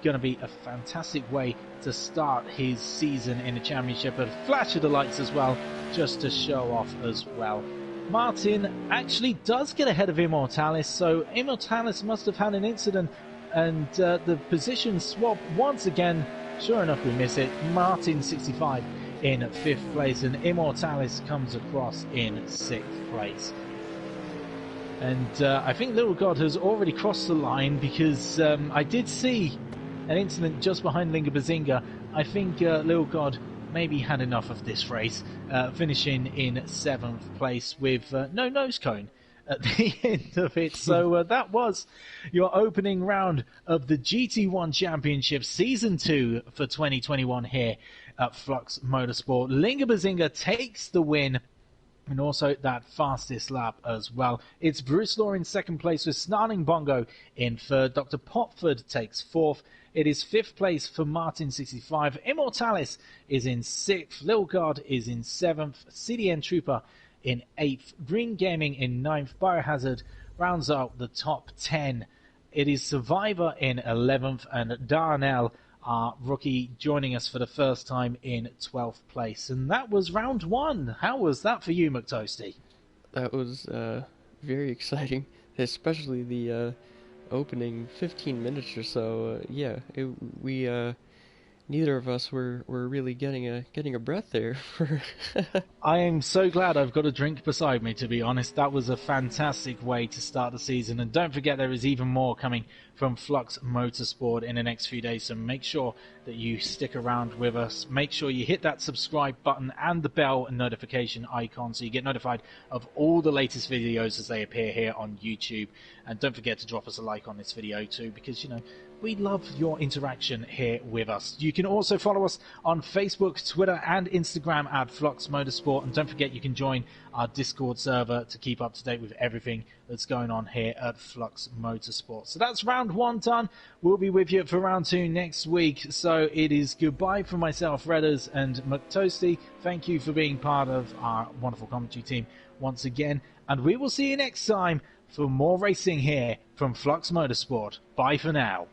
going to be a fantastic way to start his season in the championship. A flash of the lights as well, just to show off as well. Martin actually does get ahead of Immortalis, so Immortalis must have had an incident, and the position swap once again. Sure enough, we miss it. Martin 65 in 5th place, and Immortalis comes across in 6th place. And I think Little God has already crossed the line, because I did see an incident just behind Linga Bazinga. I think Little God maybe had enough of this race, finishing in 7th place with no nose cone. at the end of it. So that was your opening round of the GT1 Championship Season 2 for 2021 here at Flux Motorsport. Linga Bazinga takes the win, and also that fastest lap as well. It's Bruce Law in second place with Snarling Bongo in third. Dr. Popford takes fourth. It is fifth place for Martin65. Immortalis is in sixth. Lilgard is in seventh. CDN Trooper in eighth. Green Gaming in ninth. Biohazard rounds out the top 10. It is Survivor in 11th, and Darnell, our rookie, joining us for the first time in 12th place. And that was round one. How was that for you, McToasty? That was very exciting, especially the opening 15 minutes or so. We neither of us were really getting a breath there. I am so glad I've got a drink beside me, to be honest. That was a fantastic way to start the season. And don't forget, there is even more coming from Flux Motorsport in the next few days, so make sure that you stick around with us. Make sure you hit that subscribe button and the bell notification icon so you get notified of all the latest videos as they appear here on YouTube. And don't forget to drop us a like on this video too, because, you know, we love your interaction here with us. You can also follow us on Facebook, Twitter, and Instagram at Flux Motorsport. And don't forget, you can join our Discord server to keep up to date with everything that's going on here at Flux Motorsport. So that's round one done. We'll be with you for round two next week. So it is goodbye from myself, Redders, and McToasty. Thank you for being part of our wonderful commentary team once again. And we will see you next time for more racing here from Flux Motorsport. Bye for now.